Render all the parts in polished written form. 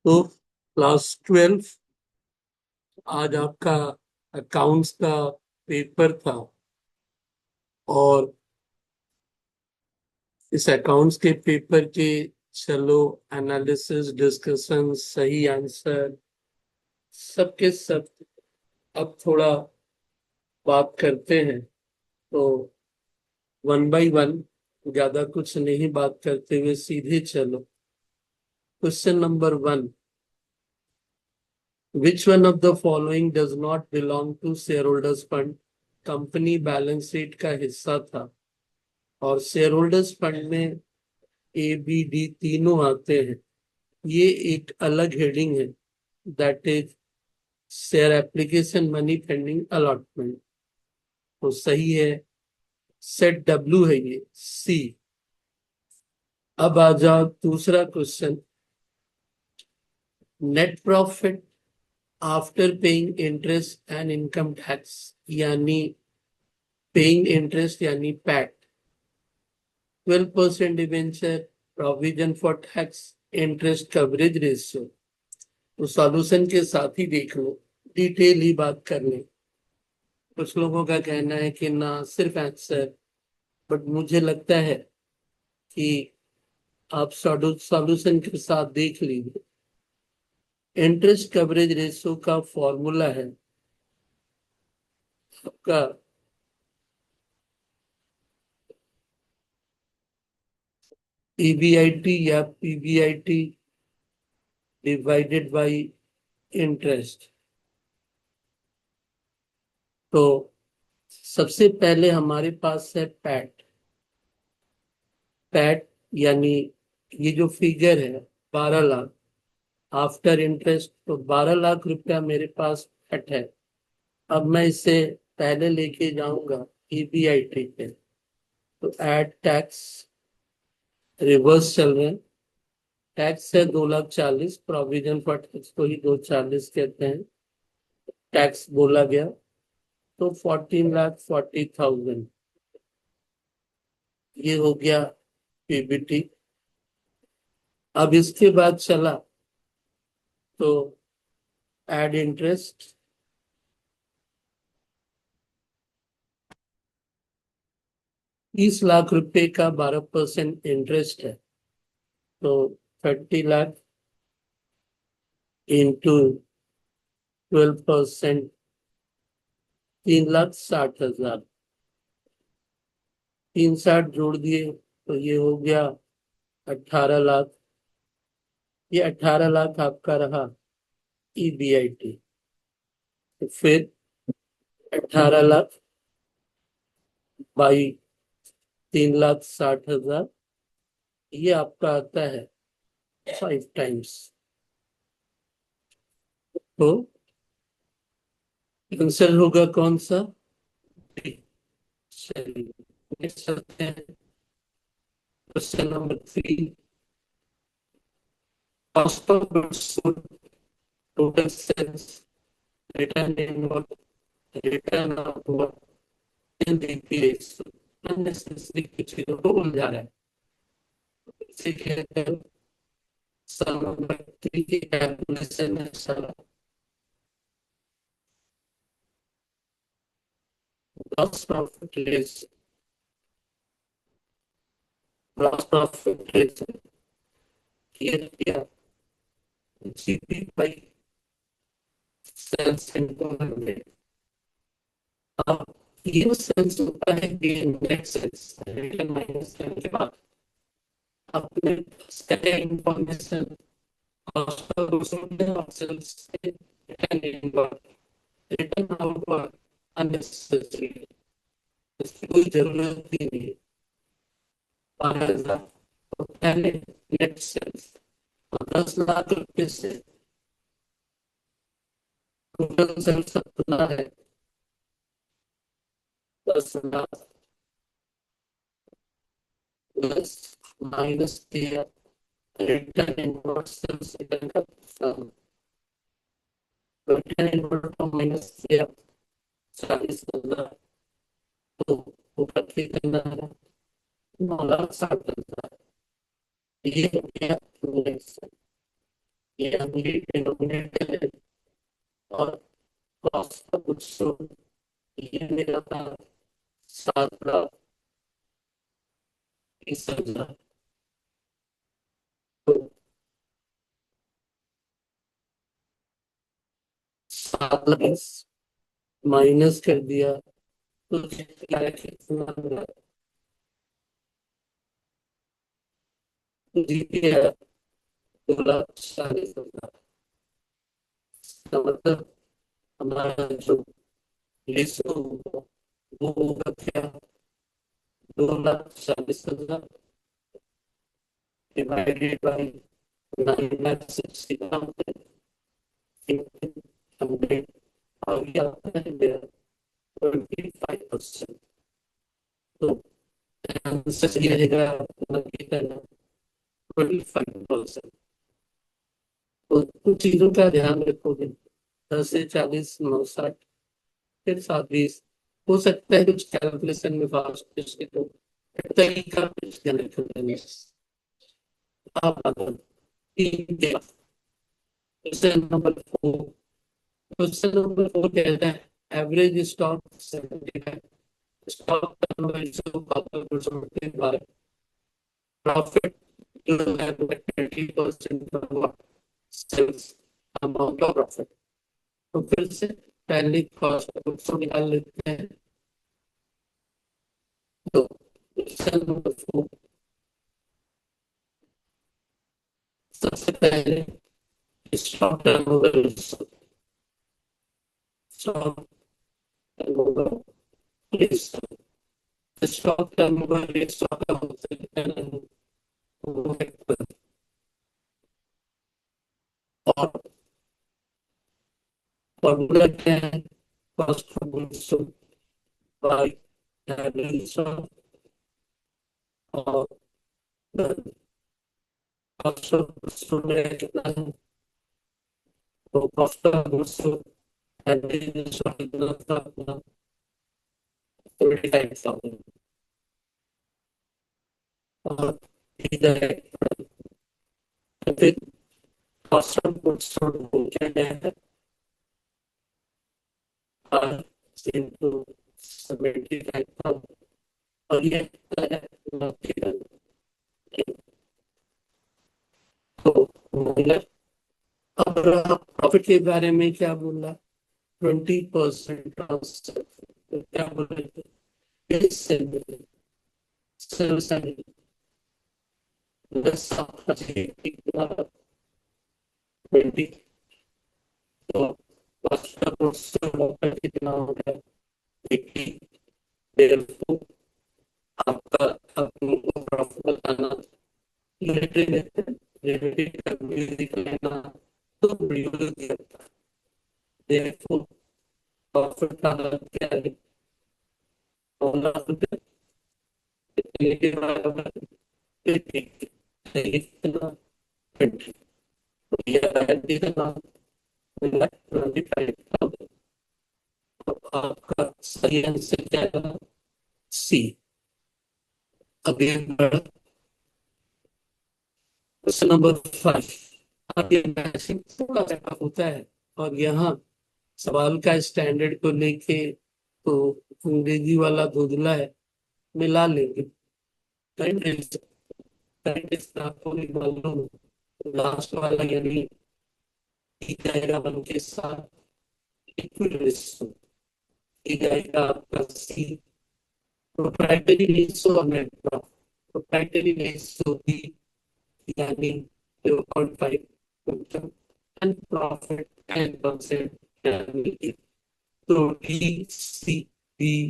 तो क्लास 12 आज आपका अकाउंट्स का पेपर था। और इस अकाउंट्स के पेपर के चलो एनालिसिस डिस्कशन सही आंसर सबके सब अब थोड़ा बात करते हैं। तो वन बाय वन, ज्यादा कुछ नहीं बात करते हुए सीधे चलो। Question number 1, which one of the following does not belong to share holders fund? Company balance sheet का हिस्सा था और शेयर होल्डर्स फंड में ABD तीनों आते हैं। ये एक अलग हेडिंग है, that is share application money pending allotment. तो सही है, सेट W है ये C। अब आ जाओ दूसरा question, net profit after paying interest and income tax, यानी पेइंग इंटरेस्ट यानी PAT, 12% debenture, provision for tax, interest coverage ratio. तो सॉल्यूशन के साथ ही देख लो, डिटेल ही बात कर ले। कुछ लोगों का कहना है कि ना सिर्फ आंसर, बट मुझे लगता है कि आप सॉल्यूशन के साथ देख लीजिए। इंटरेस्ट कवरेज रेशियो का फॉर्मूला है आपका EBIT या PBIT डिवाइडेड बाय इंटरेस्ट। तो सबसे पहले हमारे पास है पैट। पैट यानी ये जो फिगर है 12 लाख आफ्टर इंटरेस्ट, तो 12 लाख रुपया मेरे पास पैट है। अब मैं इसे पहले लेके जाऊंगा EBIT पे, तो एड टैक्स, रिवर्स चल रहे हैं। टैक्स है 2,40,000, प्रोविजन फॉर टैक्स को ही 240 कहते हैं। टैक्स बोला गया तो 14,40,000, ये हो गया PBT। अब इसके बाद चला तो एड इंटरेस्ट, 30 लाख रुपए का 12% इंटरेस्ट है। तो 30 लाख इंटू 12%, 3,60,000। 3 60 जोड़ दिए तो ये हो गया 18 लाख। ये 18 लाख आपका रहा EBIT। तो फिर 18 लाख बाई 3,60,000, ये आपका आता है 5 टाइम्स। तो आंसर होगा कौन सा? D। चलिए नेक्स्ट चलते हैं, question number 3, cost of goods sold, total sales, return inward, return outward in DPS। Unnecessary कुछ चीजों को उलझा रहा है, इसे कहते हैं सम नंबर 3 की कैलकुलेशन है सारा। Gross profit less, gross profit less किया GP बाई सेल्स इनटू 100। अब ये सेल्स होता है gain, net sales return minus करने के बाद अपने scatter information cost of goods sold और सेल्स से return inward, return outward unnecessary, इसकी कोई जरूरत ही नहीं है। 12,000 तो पहले नेट सेल्स, तो 10 लाख रुपए से टोटल सेल्स अपना है 10 लाख प्लस माइनस किया रिटर्न इनवर्ड सेल्स, रिटर्न का रिटर्न इनवर्ड को माइनस किया 40,000, तो ऊपर कितना है 9,60,000। ये हो गया नेट सेल्स। यानी डिनोमिनेटर है और कॉस्ट ऑफ गुड्स सोल्ड ये मेरा था 7 लाख 30,000। तो 7 लाख माइनस कर दिया तो कितना कितना हुआ? तो जीपी है 2,40,000। इसका मतलब हमारा जो रेशो होगा वो होगा क्या? 2,40,000 डिवाइडेड बाई 9,60,000 और ये आता है मेरा 25%। तो आंसर सही रहेगा बाकी करना 25%। तो कुछ चीजों का ध्यान रखोगे 10 से 40 9 60 फिर 7 20 हो सकता है कुछ कैलकुलेशन में फास्ट इसके तो तरीका कुछ ध्यान रखोगे। आप अगर ठीक है क्वेश्चन नंबर 4। क्वेश्चन नंबर 4 कहता है average stock 75 stock conversion profit by profit to have 20% from what sales amount of profit। तो फिर से पहले कॉस्ट को निकाल लेते हैं। तो क्वेश्चन नंबर 4 सबसे पहले stock turnover stock turnover stock turnover stock का और फॉर्मूला क्या है? Cost of goods sold by average of और कॉस्ट ऑफ गुड्स सोल्ड है कितना है? तो cost of goods sold average of कितना था अपना 35,000 और इधर फिर कॉस्ट ऑफ गुड्स सोल्ड हो क्या है? आर इंटू 75,000 और ये कितना है? 90,000। तो मतलब अब प्रॉफिट के बारे में क्या बोला? 20% क्या बोल रहे थे? दस 20 तो कॉस्ट ऑफ गुड्स सोल्ड कितना हो गया? 80। therefore आपका आपको प्रॉफिट बताना रिलेटेड रिलेटेड लेना तो वीडियो दिया था। therefore प्रॉफिट का मतलब क्या है? 15 रुपए रिलेटेड बराबर 50 इतना 20 तो ये वैल्यू का नाम 25,000। तो आपका सही आंसर क्या है? सी। अभी क्वेश्चन नंबर 5। अब ये मैचिंग थोड़ा सा टफ होता है और यहाँ सवाल का स्टैंडर्ड को लेके तो अंग्रेजी वाला धुंधला है मिला लेंगे। करंट करंट आपको भी मालूम लास्ट वाला यानी ई जाएगा 1 के साथ इक्वल रेशियो ई जाएगा आपका सी प्रोप्राइटरी रेशियो और net profit. Proprietary ratio B यानी 0.5 and profit 10% यानी तो DCBA।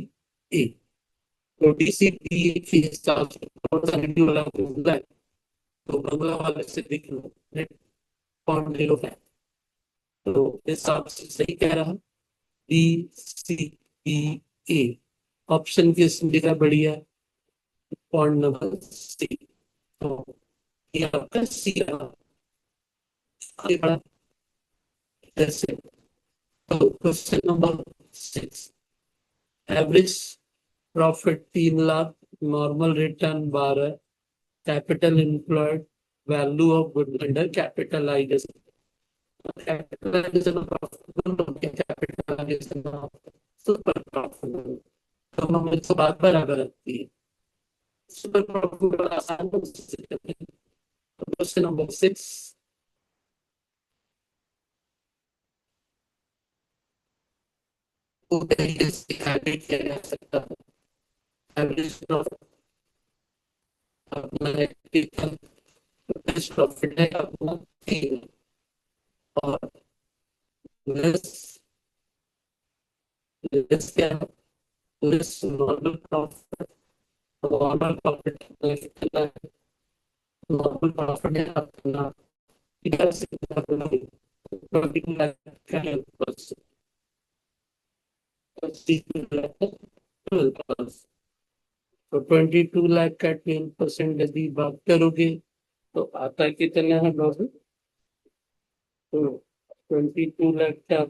तो DCBA के हिसाब से थोड़ा सा वीडियो वाला होता है तो बंगला वाले से देख लो नेट 0.05। तो इस हिसाब से सही कह रहा DCBA ऑप्शन की सुविधा बढ़िया पॉइंट नंबर सी। तो ये आपका सी रहा। आगे बढ़ा जैसे तो question number 6 average profit 3 lakh normal return 12 capital employed value of good under capitalisation capitalisation of profit, capitalisation of super profit, तो हम इसको बात बराबर रखती है। सुपर प्रॉफिट बड़ा आसान है, क्वेश्चन नंबर 6, को तरीके से एडिट किया जा सकता है। एवरेज प्रॉफिट अपना एवरेज प्रॉफिट है अपना 3, और लेस लेस क्या है, less normal profit. Normal profit कितना है, नॉर्मल प्रॉफिट है अपना 12 तो 22 लाख का 12% यदि बात करोगे तो आता कितना है डॉलर। तो 22 लाख का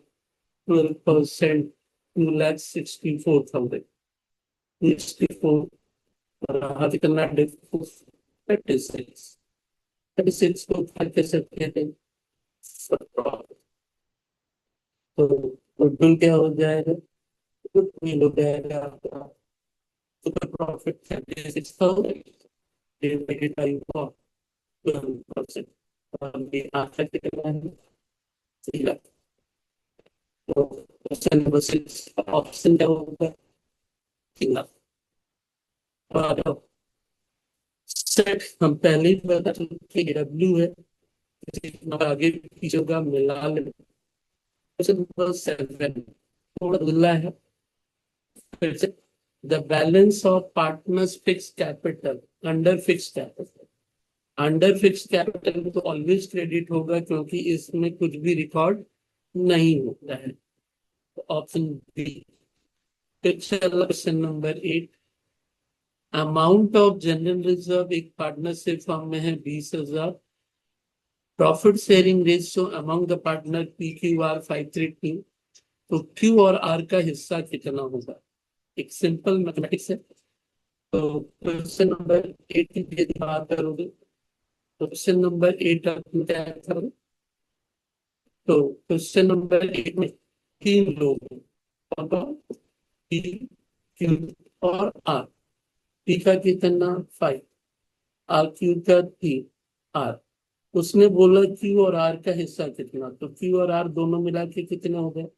12%, 2,64,000, 64, और कितना डिफरेंस, 36, 36 को क्या कह सकते हैं, तो टोटल क्या हो जाएगा, टोटल हो जाएगा आपका सुपर प्रॉफिट 36,000 डिवाइडेड बाई 12%, और ये आता कितना है, 3 लाख। तो ऑप्शन नंबर 6, ऑप्शन क्या होगा, 3 लाख। और सेट हम पहले ही बता चुके डब्ल्यू है, आगे पीछे का मिला ले। क्वेश्चन नंबर 7 थोड़ा धुला है, फिर से, the balance of partners fix capital under fix capital. Under fix capital तो ऑलवेज क्रेडिट होगा क्योंकि इसमें कुछ भी रिकॉर्ड नहीं होता है। Option B. Question number 8, amount of general reserve एक पार्टनरशिप फॉर्म में है 20,000, profit sharing ratio among the partner P Q R 532, तो क्यू और आर का हिस्सा कितना होगा। एक सिंपल मैथमेटिक्स है। तो क्वेश्चन नंबर 8 की यदि बात करोगे तो क्वेश्चन नंबर 8 आपने क्या करोगे, तो क्वेश्चन नंबर 8 में 3 लोग हैं, कौन कौन, पी, क्यू और आर। पी का कितना 5, आर क्यू का 3, आर, उसने बोला क्यू और आर का हिस्सा कितना, तो क्यू और आर दोनों मिला के कितने हो गए,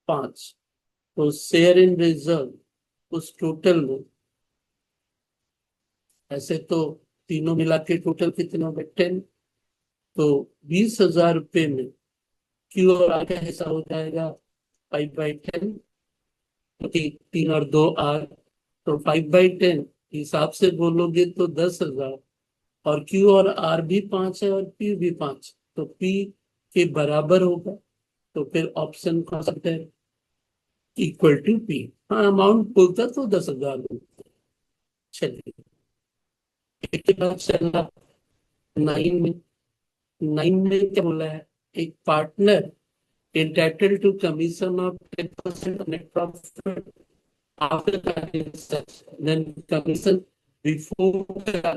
5। तो शेयर इन रिजर्व उस टोटल में, ऐसे तो तीनों मिला के टोटल कितना हो गए 10, तो 20,000 रुपये में क्यू और आर का हिस्सा हो जाएगा 5/10, तो 3 और 2 आर, तो 5/10 हिसाब से बोलोगे तो 10,000, और क्यू और आर भी 5 है और पी भी 5, तो पी के बराबर होगा। तो फिर ऑप्शन कौन सा है, इक्वल टू पी। हाँ, अमाउंट बोलता तो 10,000 बोलता। चलिए, इसके बाद चलना 9 में। 9 में क्या बोला है, एक partner entitled to commission of 10% of net profit after tax such then commission before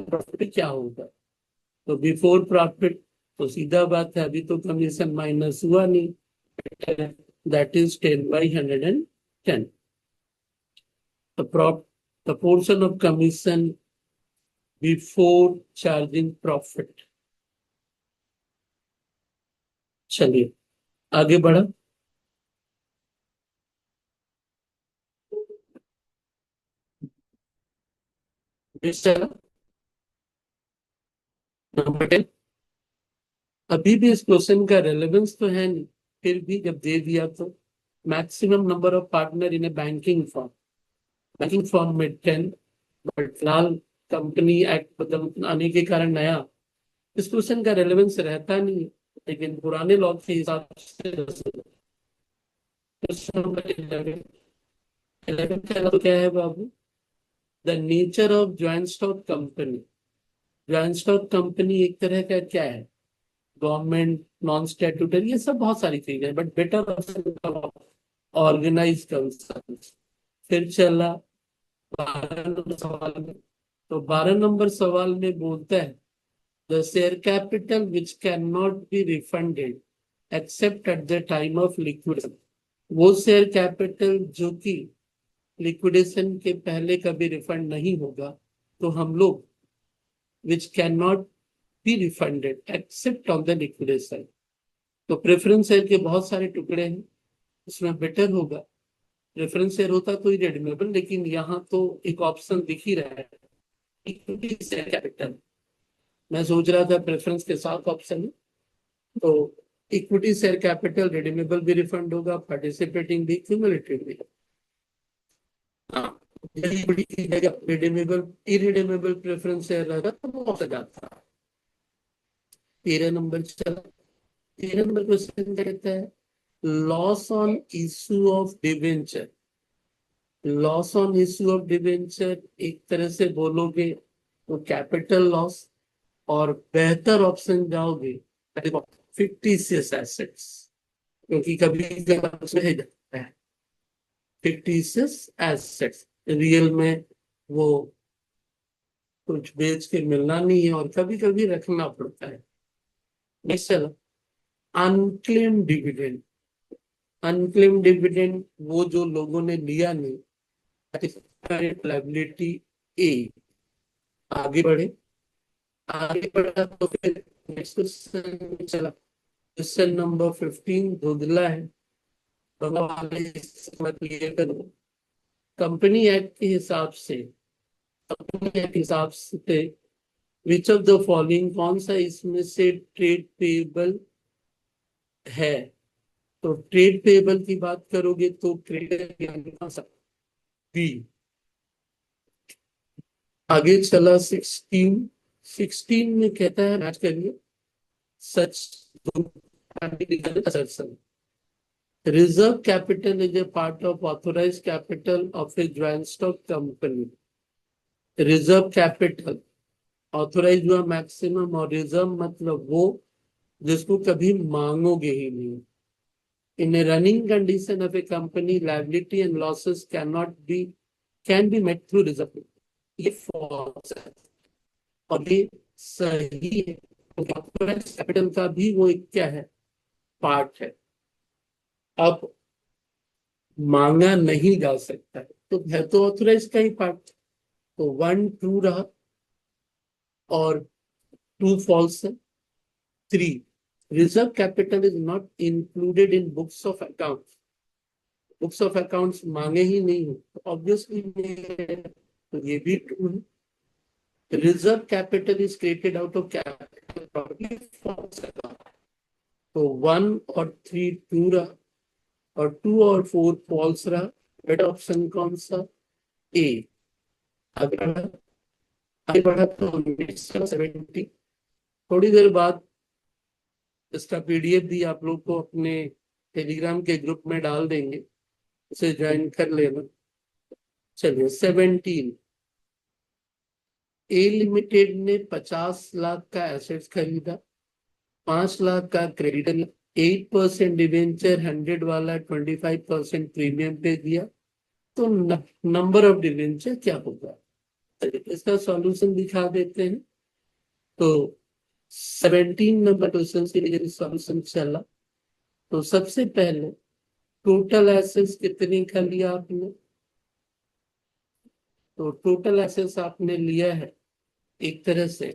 profit क्या होगा। तो बिफोर प्रॉफिट तो सीधा बात है, अभी तो कमीशन माइनस हुआ नहीं, that is 10/110, the prop the portion of commission before charging profit। चलिए आगे बढ़ा, नंबर 10। अभी भी इस क्वेश्चन का रेलेवेंस तो है नहीं, फिर भी जब दे दिया तो, maximum number of partner in A banking form में 10, बट फिलहाल कंपनी एक्ट बदल आने के कारण नया, इस क्वेश्चन का रेलेवेंस रहता नहीं है, लेकिन पुराने लॉ के हिसाब से क्वेश्चन नंबर 11। 11 का तो क्या है बाबू, the nature of joint stock company. Joint stock company एक तरह का क्या है, गवर्नमेंट, नॉन स्टैट्यूटरी, ये सब बहुत सारी चीजें हैं, बट बेटर ऑर्गेनाइज कंसर्न। फिर चला 12 नंबर सवाल में, तो 12 नंबर सवाल में बोलता है the share capital which can not be refunded accept at the time of liquidation. वो शेयर कैपिटल जो कि लिक्विडेशन के पहले कभी रिफंड नहीं होगा, तो हम लोग which can not be refunded except on the liquidation. तो प्रेफरेंस शेयर के बहुत सारे टुकड़े हैं, उसमें बेटर होगा प्रेफरेंस शेयर होता तो रिडीमेबल, लेकिन यहाँ तो एक ऑप्शन दिख ही रहा है इक्विटी शेयर कैपिटल। मैं सोच रहा था प्रेफरेंस के साथ ऑप्शन है, तो इक्विटी शेयर कैपिटल रिडीमेबल भी रिफंड होगा, पार्टिसिपेटिंग भी, क्यूमुलेटिव भी। हाँ, रिडीमेबल इरिडीमेबल प्रेफरेंस शेयर रहेगा तो वो हो जाता है। 13 नंबर चला। 13 नंबर क्वेश्चन कहता है loss on issue of debenture. Loss on issue of debenture एक तरह से बोलोगे तो कैपिटल लॉस, और बेहतर ऑप्शन जाओगे फिक्टिशियस एसेट्स, क्योंकि कभी जाता है फिक्टिशियस एसेट्स, रियल में वो कुछ बेच के मिलना नहीं है और कभी कभी रखना पड़ता है। नेक्स्ट चलो, अनक्लेम डिविडेंड। अनक्लेम डिविडेंड वो जो लोगों ने लिया नहीं, लायबिलिटी ए। आगे बढ़े, आगे बढ़ा तो फिर नेक्स्ट क्वेश्चन चला। क्वेश्चन नंबर 15 धुंधला है, क्लियर करो। कंपनी एक्ट के हिसाब से, कंपनी एक्ट के हिसाब से विच ऑफ द फॉलोइंग, कौन सा इसमें से ट्रेड पेबल है? तो ट्रेड पेबल की बात करोगे तो क्रेडिट बी। आगे चला 16। 16 में कहता है मैच करिए, सच assertion. Reserve capital is a part of authorized capital of a joint stock company. Reserve capital authorise हुआ मैक्सिमम, और रिजर्व मतलब वो जिसको कभी मांगोगे ही नहीं। In a running condition of a company liability and losses can be met through reserve. ये फॉल्स है और ये सही है, ऑथोराइज कैपिटल का भी वो एक क्या है, पार्ट है। अब मांगा नहीं जा सकता है तो है तो ऑथोराइज का ही पार्ट। तो 1 2 रहा और 2 फॉल्स है। 3, reserve capital is not included in books of account. Books of accounts मांगे ही नहीं हो तो ऑब्वियसली तो ये भी ट्रू है। Reserve capital is created out of capital property falls. तो 1 और 3 ट्रू रहा और 2 और 4 फॉल्स रहा। बेटर ऑप्शन कौन सा? ए। आगे बढ़ा, आगे बढ़ा तो 70। थोड़ी देर बाद इसका पीडीएफ भी आप लोग को अपने टेलीग्राम के ग्रुप में डाल देंगे, उसे ज्वाइन कर लेना। चलिए 17। ए लिमिटेड ने 50 लाख का एसेट्स खरीदा, 5 लाख का क्रेडिट, 8% डिवेंचर 100 वाला 25% प्रीमियम पे दिया, तो नंबर ऑफ डिवेंचर क्या होगा? इसका सॉल्यूशन दिखा देते हैं। तो 17 नंबर क्वेश्चन के लिए सॉल्यूशन चला। तो सबसे पहले टोटल एसेट्स कितने का लिया आपने? तो टोटल एसेट्स आपने लिया है एक तरह से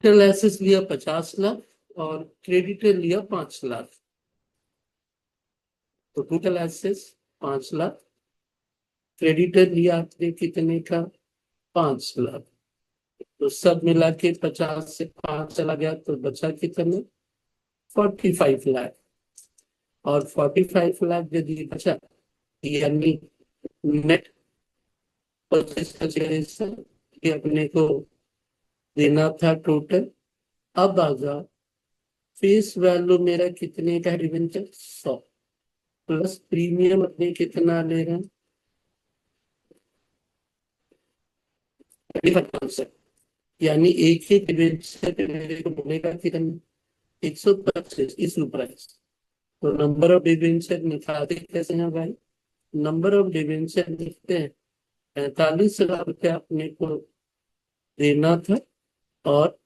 टोटल एसेट्स लिया 50 लाख और क्रेडिटर लिया 5 लाख। तो टोटल एसेट्स 5 लाख, क्रेडिटर लिया आपने कितने का? 5 लाख। तो सब मिला के 50 से 5 चला गया तो बचा कितने? 45 लाख। और 45 लाख यदि बचा यानी नेट परचेज कंसीडरेशन ये अपने को देना था टोटल। अब आजा फेस वैल्यू मेरा कितने का डिवेंचर? 100 प्लस प्रीमियम अपने कितना ले रहे हैं? 25%। यानी एक ही डिवेंचर मेरे को मिलेगा कितना? 125 इशू प्राइस। तो नंबर ऑफ डिवेंचर निकालते कैसे हैं भाई? नंबर ऑफ डिवेंचर लिखते हैं 45 लाख रुपया अपने को देना था और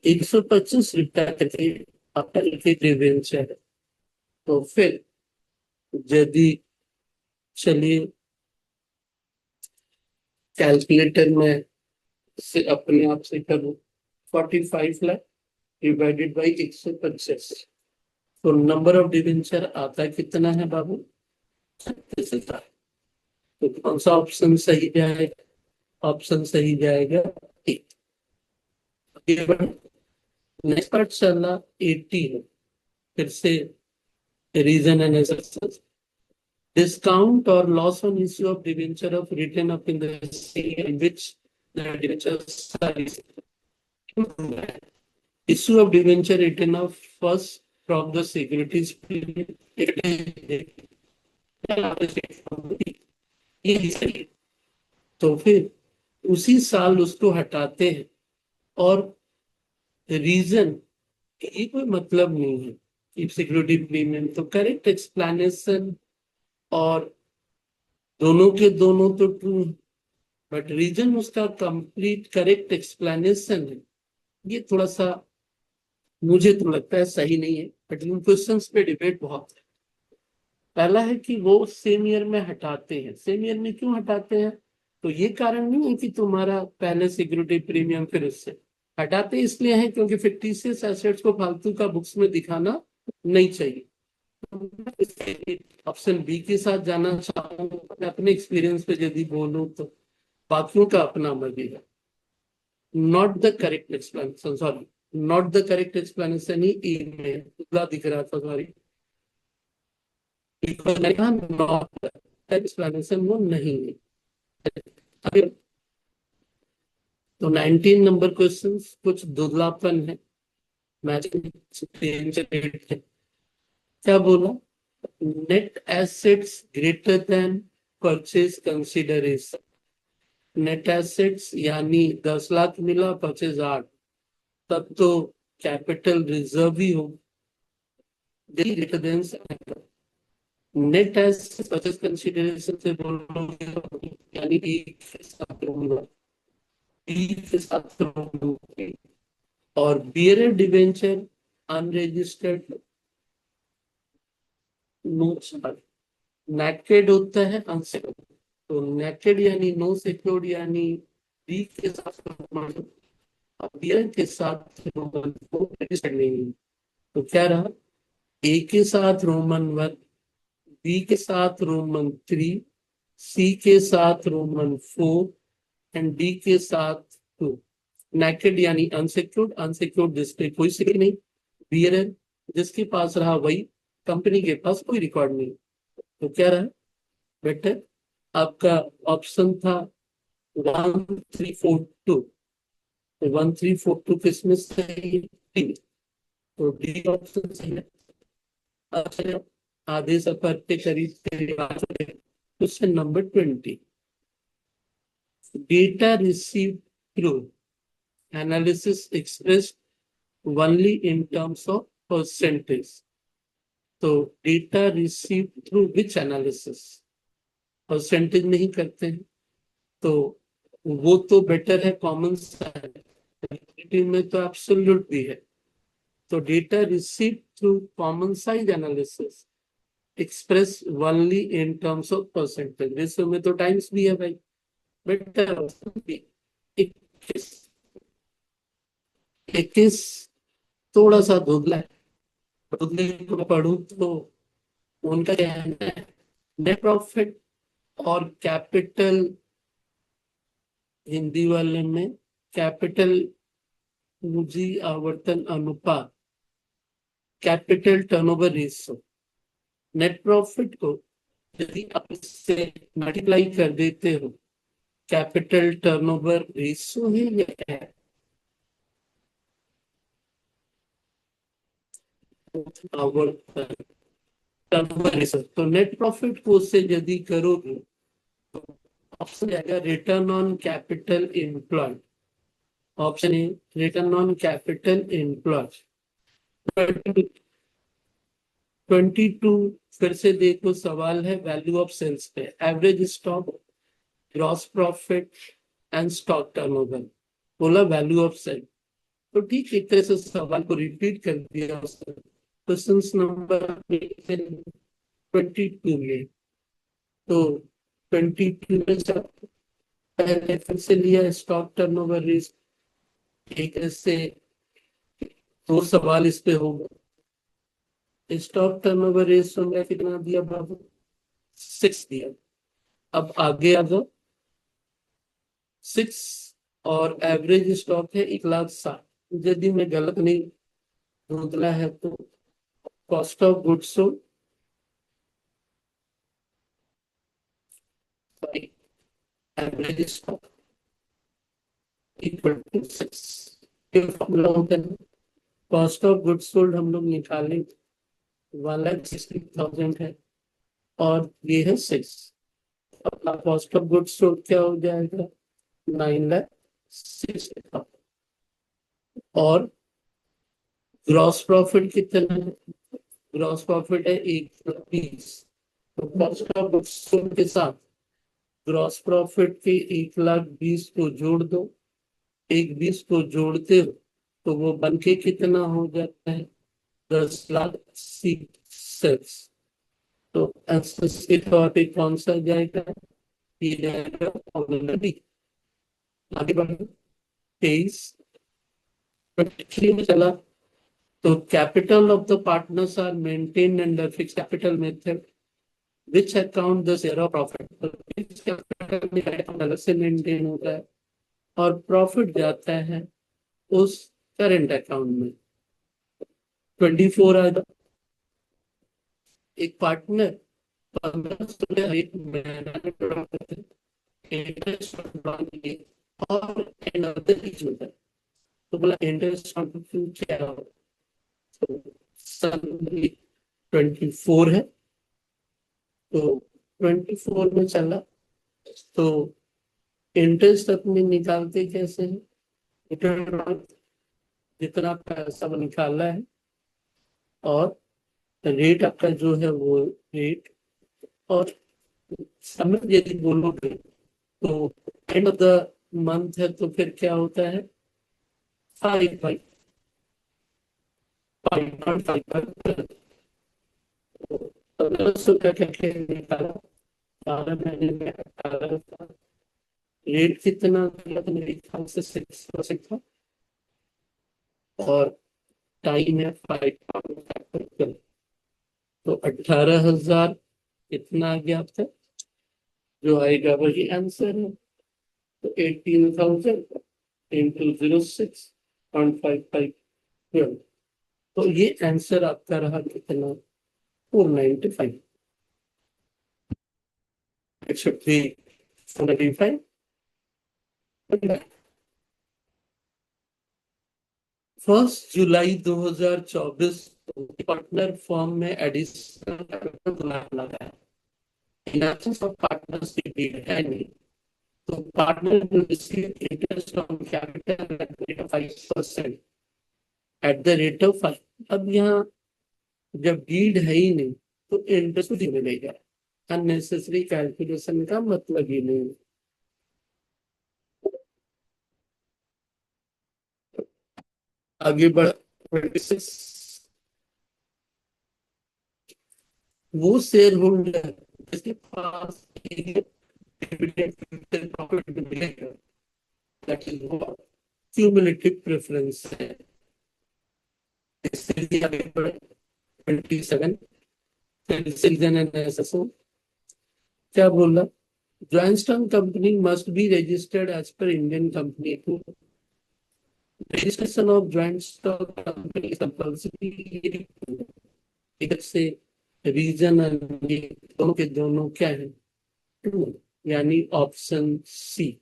125 रिटायरमेंट आफ्टर डिवेंचर। तो फिर यदि चलिए कैलकुलेटर में से अपने आप से करूं, 45 लाख डिवाइडेड बाई 125, तो नंबर ऑफ डिवेंचर आता कितना है बाबू? 36,000। तो कौन सा ऑप्शन सही जाएगा? ऑप्शन सही जाएगा ए। नेक्स्ट पार्ट चला 18, फिर से reason analysis. Discount or loss on issue of debenture of written up in the year in which the debentures are issued. Issue of debenture written off first from the securities premium, ये सही है। तो फिर उसी साल उसको हटाते हैं और रीजन ये कोई मतलब नहीं है कि सिक्योरिटी प्रीमियम, तो करेक्ट एक्सप्लेनेशन और दोनों के दोनों तो ट्रू, बट रीजन उसका कंप्लीट करेक्ट एक्सप्लेनेशन है, ये थोड़ा सा मुझे तो लगता है सही नहीं है। बट इन क्वेश्चंस पे डिबेट बहुत है। पहला है कि वो सेम ईयर में हटाते हैं। सेम ईयर में क्यों हटाते हैं? तो ये कारण नहीं है कि तुम्हारा पहले सिक्योरिटी प्रीमियम फिर उससे हटाते इसलिए है क्योंकि फिक्टिशियस एसेट्स को फालतू का बुक्स में दिखाना नहीं चाहिए। ऑप्शन बी के साथ जाना चाहूंगा अपने एक्सपीरियंस पे यदि बोलूं तो। बाकियों का अपना मर्जी है। Not the correct explanation, sorry, not the correct explanation ही ई में खुला दिख रहा था, सॉरी, मैंने कहा नॉट एक्सप्लेनेशन वो नहीं है। तो 19 नंबर क्वेश्चन कुछ दुर्लापन है, मैचिंग है। क्या बोला? Net assets greater than purchase consideration. Net assets यानी 10 लाख मिला, परचेज 8, तब तो कैपिटल रिजर्व ही हो। Greater than net assets purchase consideration से बोलोगे यानी एक के साथ रहूंगा, एक के साथ रहूंगा। और बियरर डिवेंचर अनरजिस्टर्ड नोट्स पर नेकेड होता है अनसेक्योर्ड। तो नेकेड यानी नो सिक्योर्ड यानी बी के साथ बियर के साथ रोमन को रजिस्टर्ड नहीं है। तो क्या रहा? ए के साथ रोमन 1, बी के साथ रोमन 3, सी के साथ रोमन 4 एंड डी के साथ 2। नेकेड यानी अनसिक्योर्ड, अनसिक्योर्ड जिसपे कोई सिक्योर नहीं। बियरर जिसके पास रहा वही, कंपनी के पास कोई रिकॉर्ड नहीं। तो क्या रहा बेटर? आपका ऑप्शन था 1342। तो 1342 किसमें सही है? डी। तो डी ऑप्शन सही है। अच्छा, आधे सफर के करीब question number 20। Data receive through analysis express only in terms of percentage. तो data receive through which analysis, percentage नहीं करते हैं तो वो तो बेटर है, कॉमन साइज में तो एब्सोल्यूट भी है। तो data receive through common size analysis express only in terms of percentage. Ratio में तो टाइम्स भी है भाई, बेटर। 21 21 थोड़ा सा धुंधला है, धुंधले को पढ़ू तो उनका कहना है नेट प्रॉफिट और कैपिटल, हिंदी वाले में कैपिटल पूंजी आवर्तन अनुपात, capital turnover ratio. Net profit को यदि आप इससे मल्टीप्लाई कर देते हो, कैपिटल टर्नओवर रेशियो है या क्या है? आवर्तन टर्नओवर रेशियो। तो नेट प्रॉफिट को उससे यदि करोगे तो ऑप्शन आएगा return on capital employed. Option A return on capital employed. 22 फिर से देखो, सवाल है वैल्यू ऑफ सेल्स पे, average stock, gross profit and stock turnover. बोला वैल्यू ऑफ सेल। तो ठीक एक तरह से सवाल को रिपीट कर दिया उसने। क्वेश्चन नंबर 22 में, तो 22 में सब पहले फिर से लिया स्टॉक टर्नओवर रेशियो। एक ऐसे दो सवाल इस पे होगा। स्टॉक टर्नओवर रेशियो में कितना दिया बाबू? 6 दिया। अब आगे आ जाओ। 6 और एवरेज स्टॉक है 1,60,000। यदि मैं गलत नहीं ढूंढना है तो cost of goods sold average stock equal to 6। ये फॉर्मूला होता है। कॉस्ट ऑफ गुड्स सोल्ड हम लोग निकालें 1,60,000 है और ये है 6। अपना कॉस्ट ऑफ गुड्स सोल्ड क्या हो जाएगा? 9,60,000। और ग्रॉस प्रॉफिट कितना है? ग्रॉस प्रॉफिट है 1,20,000। तो कॉस्ट ऑफ गुड्स सोल्ड के साथ ग्रॉस प्रॉफिट के 1,20,000 को जोड़ दो। 1,20,000 को जोड़ते हो तो वो बन के कितना हो जाता है? 10,80,000। तो एंसर के तौर पे कौन सा जाएगा? ये जाएगा ऑप्शन बी। आगे बढ़ो। 23 में चला। तो capital of the partners are maintain under fix capital method which account the share of profit. तो फिक्स कैपिटल में अकाउंट अलग से मेंटेन होता है और प्रॉफिट जाता है उस करंट अकाउंट में। 24 आएगा। एक पार्टनर 15 एक महीना में प्रोडक्ट करते हैं, इंटरेस्ट और एंड अदर इशूज है। तो बोला इंटरेस्ट कॉन्ट्रीब्यूशन क्या हो? तो सैलरी 24 है। तो 24 में चला। तो इंटरेस्ट अपने निकालते कैसे हैं? रिटर्न जितना पैसा निकाला है और रेट आपका जो है वो रेट, और समय यदि बोलोगे तो एंड ऑफ द मंथ है तो फिर क्या होता है? 5/5.5। 1500 का करके निकाला। 12 महीने में 18 रेट कितना गलत मेरे ख्याल से 6% था। और टाइम है 5 तो 18,000 इतना आ गया आपका। जो आएगा वही आंसर है। तो 18,000 इंटू 06.55। तो ये आंसर आपका रहा कितना? 495। It should be 495। 1 July 2024 partner form में एडिशनल कैपिटल लगा है। इन एब्सेंस ऑफ पार्टनर्स की डीड है नहीं। तो partner will receive interest on capital at the rate of 5%। At the rate of 5। अब यहाँ जब डीड है ही नहीं तो इंटरेस्ट भी मिलेगा। अननेसेसरी कैलकुलेशन का मतलब ही नहीं। आगे बढ़ 26। वो शेयर होल्डर जिसके पास डिविडेंड फ्यूचर प्रॉफिट मिलेगा, that is what cumulative preference है। इससे भी आगे बढ़े 27। सिटीजन एंड एसएसओ क्या बोला? Joint stock company must be registered as per Indian company को। Registration of joint stock company is compulsory. इधर से रीजन दोनों के दोनों क्या है? ट्रू, यानी ऑप्शन सी।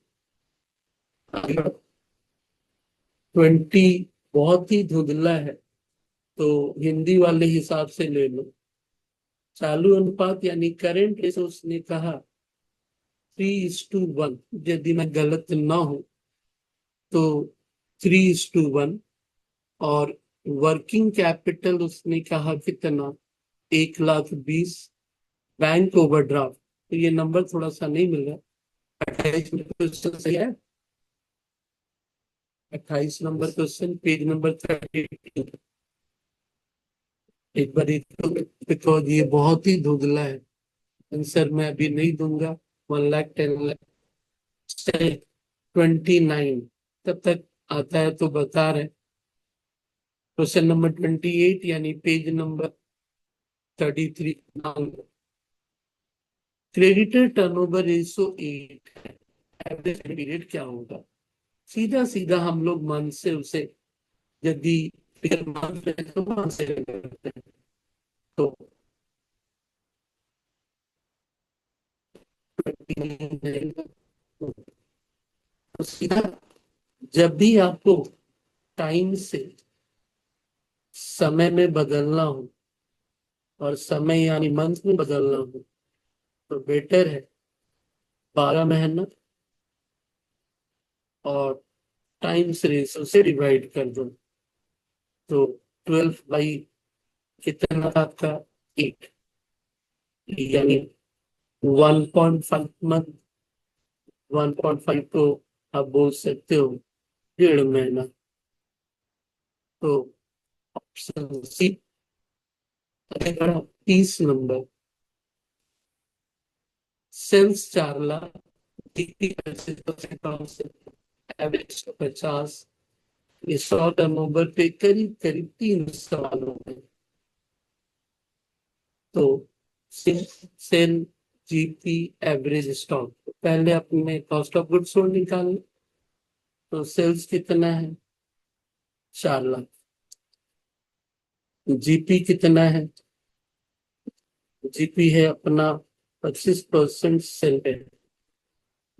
20 बहुत ही धुंधला है तो हिंदी वाले हिसाब से ले लो। चालू अनुपात यानी करंट रेशो उसने कहा 3:1। यदि मैं गलत ना हूं तो 3:1। और वर्किंग कैपिटल उसने कहा कितना? 1,20,000। बैंक ओवरड्राफ्ट तो ये नंबर थोड़ा सा नहीं मिल रहा। 28 में क्वेश्चन सही है। 28 नंबर क्वेश्चन, पेज नंबर 32। एक बार बिकॉज ये बहुत ही धुंधला है, आंसर मैं अभी नहीं दूंगा। 1,10,00,000 29 तब तक आता है तो बता रहे। क्वेश्चन नंबर 28 यानी page number 33। Creditor turnover ratio 8 है, एवरेज पीरियड क्या होगा? सीधा सीधा हम लोग मन से उसे, यदि फिगर मान रहे हैं तो मान से करते हैं। तो तो सीधा, जब भी आपको टाइम से समय में बदलना हो, और समय यानी मंथ में बदलना हो, तो बेटर है 12 महीना और टाइम सीरीज से डिवाइड कर दो। तो 12 बाई कितना था आपका? 8, यानी 1.5 मंथ। 1.5 तो आप बोल सकते हो 1.5 महीना। तो option C. 30 number, sales 4 lakh, बिक्री 25% से, एवरेज 50। ये 100 टर्नओवर पे करीब करीब 3 सवाल हो गए। तो sale sale GP average stock, पहले अपने कॉस्ट ऑफ गुड्स सोल्ड निकाल। तो सेल्स कितना है? 4 लाख। जीपी कितना है? जीपी है अपना 25% सेल पे,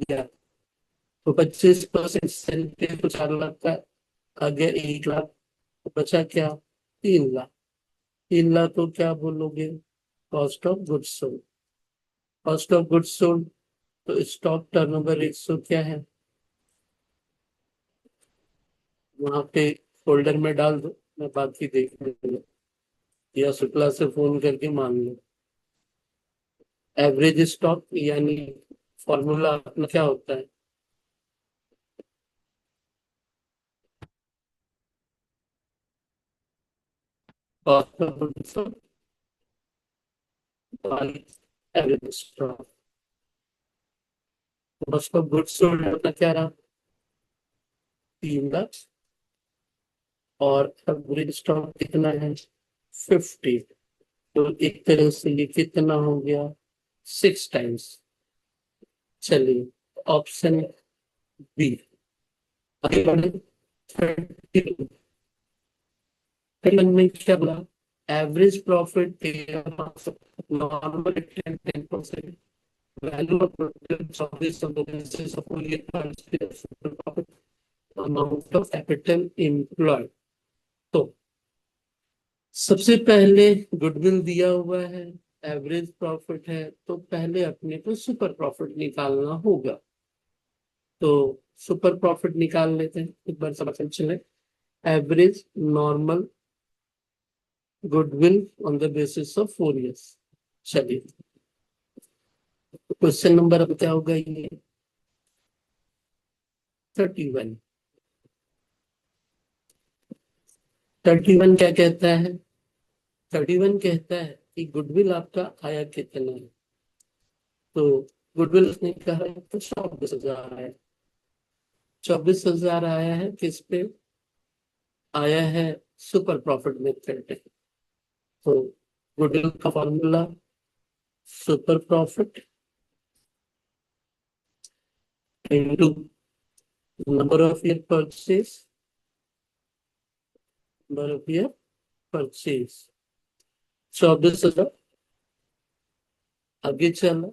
या तो 25% सेल पे तो 4 लाख का आ गया 1 लाख। तो बचा क्या? 3 लाख। 3 लाख को क्या बोलोगे? Cost of goods sold. Cost of goods sold, तो स्टॉक टर्नओवर रेशियो क्या है? वहां पे फोल्डर में डाल दो, मैं बाकी देख लूंगा, या शुक्ला से फोन करके मांग लो। एवरेज स्टॉक यानी फॉर्मूला अपना क्या होता है? Cost of goods sold by average stock. Cost of goods sold अपना क्या रहा? 3 लाख। और एवरेज स्टॉक कितना है? 50। तो एक तरह से ये कितना हो गया? 6 टाइम्स। चलिए, ऑप्शन बी। आगे बढ़े। 30 में क्या बोला? Average profit normal 10%, value of product of the business of profit, amount of capital employed. तो सबसे पहले गुडविल दिया हुआ है, एवरेज प्रॉफिट है, तो पहले अपने को सुपर प्रॉफिट निकालना होगा। तो सुपर प्रॉफिट निकाल लेते हैं, एक बार समझ चले। Average normal goodwill on the basis of 4 years। चलिए, क्वेश्चन नंबर अब क्या होगा? ये 31। 31 क्या कहता है? 31 कहता है कि गुडविल आपका आया कितना है। तो गुडविल उसने कहा है तो 24,000 आया। 24,000 आया है, किस पे आया है? सुपर प्रॉफिट मेथड पे। तो गुडविल का formula, super profit into number of year purchase, number of year purchase. 24,000 आगे चला,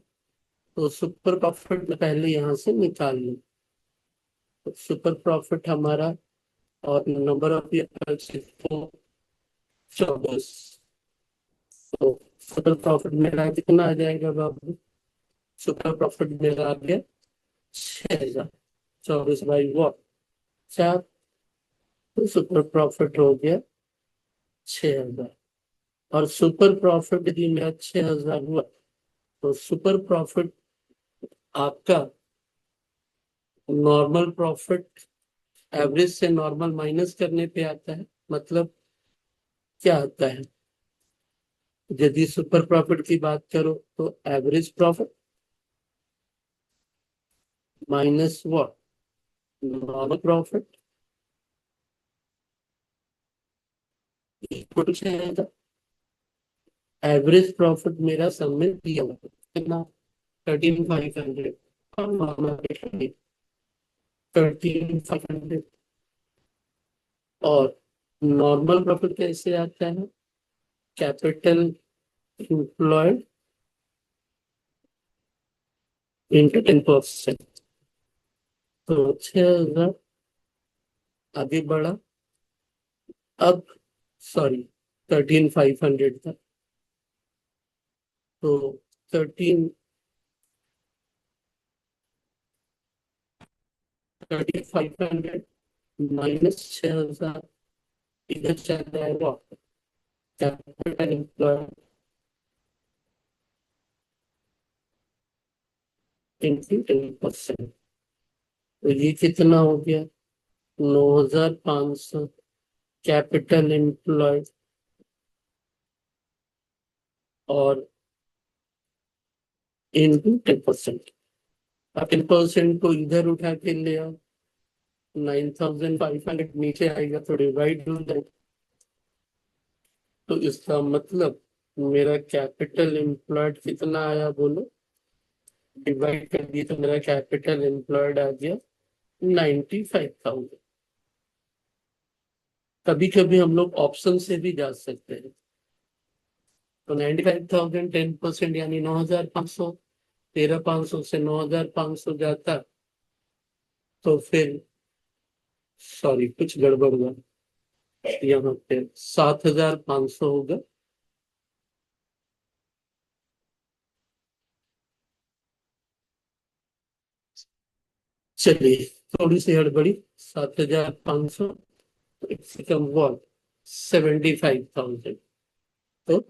तो सुपर प्रॉफिट में पहले यहां से निकाल लो। तो सुपर प्रॉफिट हमारा, और नंबर ऑफ ईयर परचेज तो 24। तो सुपर प्रॉफिट मेरा कितना आ जाएगा बाबू? सुपर प्रॉफिट मेरा आ गया 6,000। 24/4। तो सुपर प्रॉफिट हो गया 6,000। और सुपर प्रॉफिट यदि मेरा 6,000 हुआ, तो सुपर प्रॉफिट आपका नॉर्मल प्रॉफिट एवरेज से नॉर्मल माइनस करने पे आता है। मतलब क्या आता है? यदि सुपर प्रॉफिट की बात करो तो average profit minus what, normal profit, equal to average profit मेरा सब में दिया हुआ है कितना? 13,500 और नॉर्मल 13,500। और नॉर्मल प्रॉफिट कैसे आता है? Capital employed into 10%। तो 6,000 आगे बढ़ा। अब सॉरी, 13,500 था। तो 13,500 माइनस 6,000, इधर चल जाएगा कैपिटल एम्प्लॉयड इंटू 10%। तो ये कितना हो गया? 9,500 कैपिटल एम्प्लॉयड और इंटू 10%। अब 10% को इधर उठा के ले आओ, 9,500 नीचे आएगा तो डिवाइड हो जाएगा। तो इसका मतलब मेरा कैपिटल एम्प्लॉयड कितना आया बोलो? डिवाइड कर दिए तो मेरा कैपिटल एम्प्लॉयड आ गया 95,000। कभी कभी हम लोग ऑप्शन से भी जा सकते हैं। तो 95,000 10% यानी 9,500। 13,500 से 9,500 जाता तो फिर सॉरी कुछ गड़बड़ हुआ, यहाँ पे 7,500 होगा। चलिए, थोड़ी सी हड़बड़ी। 7,500 कम हुआ 75,000। तो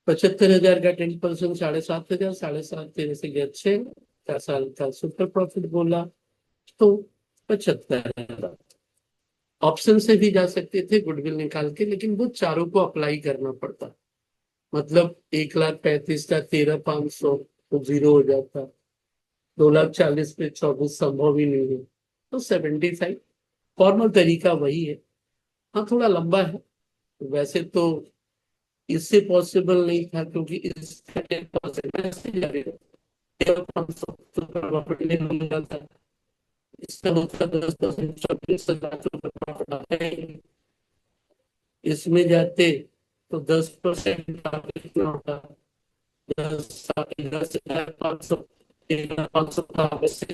75,000 का 10% 7,500, 7,500 तेरह से गया 6 का साल का सुपर प्रॉफिट बोला तो 75,000। ऑप्शन से भी जा सकते थे गुडविल निकाल के, लेकिन वो चारों को अप्लाई करना पड़ता। मतलब 1,35,000 का 13,500 तो जीरो हो जाता। 2,40,000 पे 24 संभव ही नहीं है। तो 75 फॉर्मल तरीका वही है। हाँ, थोड़ा लंबा है वैसे तो। इससे पॉसिबल नहीं था क्योंकि इसका 10% ऐसे लगेगा। 13,500 प्रॉफिट ले मिल था। इसका होता 10%, 24,000 प्रॉफिट आता है। इसमें जाते तो 10% कितना होता? 10,500, 13,500 था वैसे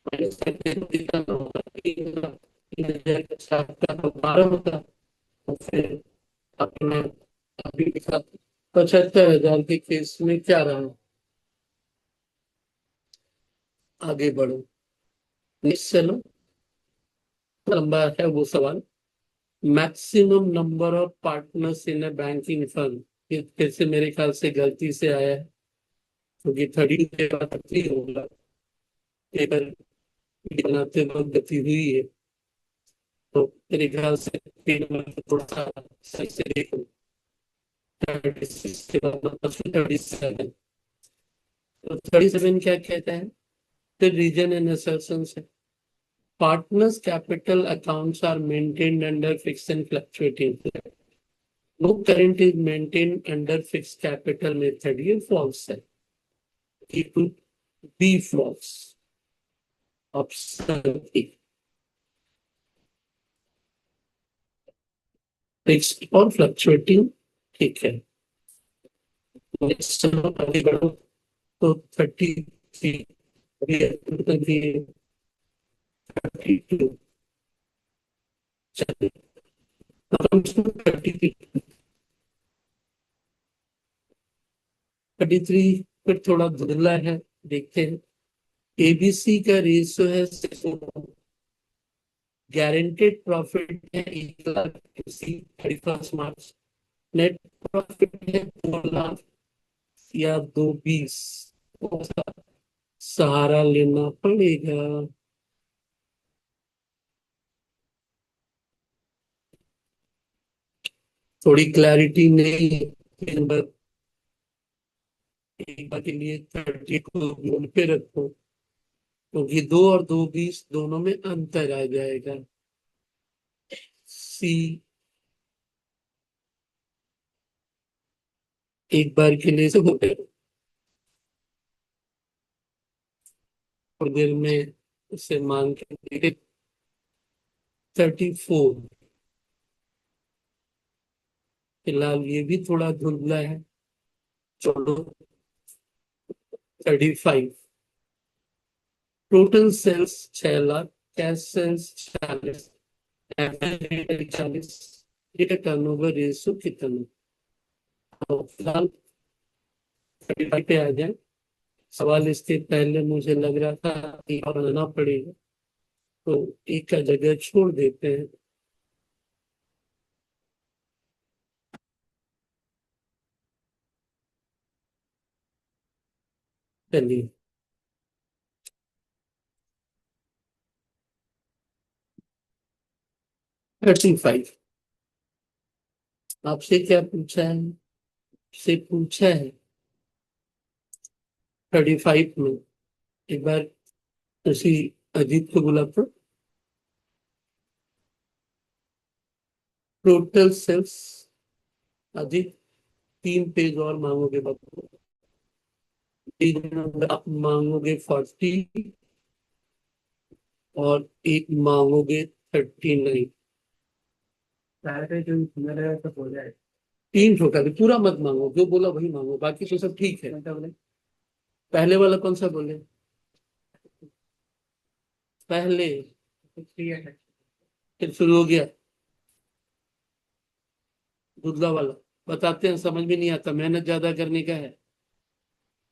माइनस करके तो कितना होगा? 3,000 का 7 का तो 12 होता। तो फिर अपने अभी का 75,000 के केस में क्या रहा? आगे बढ़ो, नेक्स्ट चलो। लंबा है वो सवाल। Maximum number of partners in a banking firm, ये फिर से मेरे ख्याल से गलती से आया है क्योंकि 13 के बाद 30 होगा। पेपर बनाते वक्त गलती हुई है तो मेरे ख्याल से तीन में थोड़ा सा सही से देखो। 36 के बाद मतलब 37। तो 37 क्या कहता है? The region and assertions है। Partners capital accounts are maintained under fixed and fluctuating. No current is maintained under fixed capital method, ये false है। It would be false। Option a fixed और फ्लक्चुएटिंग ठीक है। नेक्स्ट चलो आगे बढ़ो। तो 33 32 चलिए। 33 फिर थोड़ा धुंधला है, देखते हैं। एबीसी का रेशियो है 6। गारंटेड प्रॉफिट है 1,00,000 किसी 31 मार्च। नेट प्रॉफिट है 2,00,000 या 2,20। कौन सा सहारा लेना पड़ेगा? थोड़ी क्लैरिटी नहीं है, नंबर एक बार के लिए 30 को बोल पे रखो, क्योंकि 2 और 2 20 दोनों में अंतर आ जाएगा। सी एक बार के लिए से हो गया, और देर में उसे मान के 34। फिलहाल ये भी थोड़ा धुंधला है, चलो 35। Total sales 6 lakh, cash sales 40, average retail 40, ये टर्नओवर रेशियो कितना? तो फिलहाल 35 पे आ जाए। सवाल इसके पहले मुझे लग रहा था कि और बनाना पड़ेगा, तो एक का जगह छोड़ देते हैं। चलिए, 35। आपसे क्या पूछा है? से पूछा है 35 में। एक बार उसी अजीत को बुला तो। टोटल सेल्स, अजीत 3 पेज और मांगोगे बाबू। पेज नंबर आप मांगोगे 40, और एक मांगोगे 39। जो मेरा सब हो जाए, 3 छोटा भी पूरा मत मांगो, जो बोला वही मांगो, बाकी तो सब ठीक है। पहले वाला कौन सा बोले? पहले फिर शुरू हो गया दूसरा वाला। बताते हैं, समझ में नहीं आता, मेहनत ज्यादा करने का है।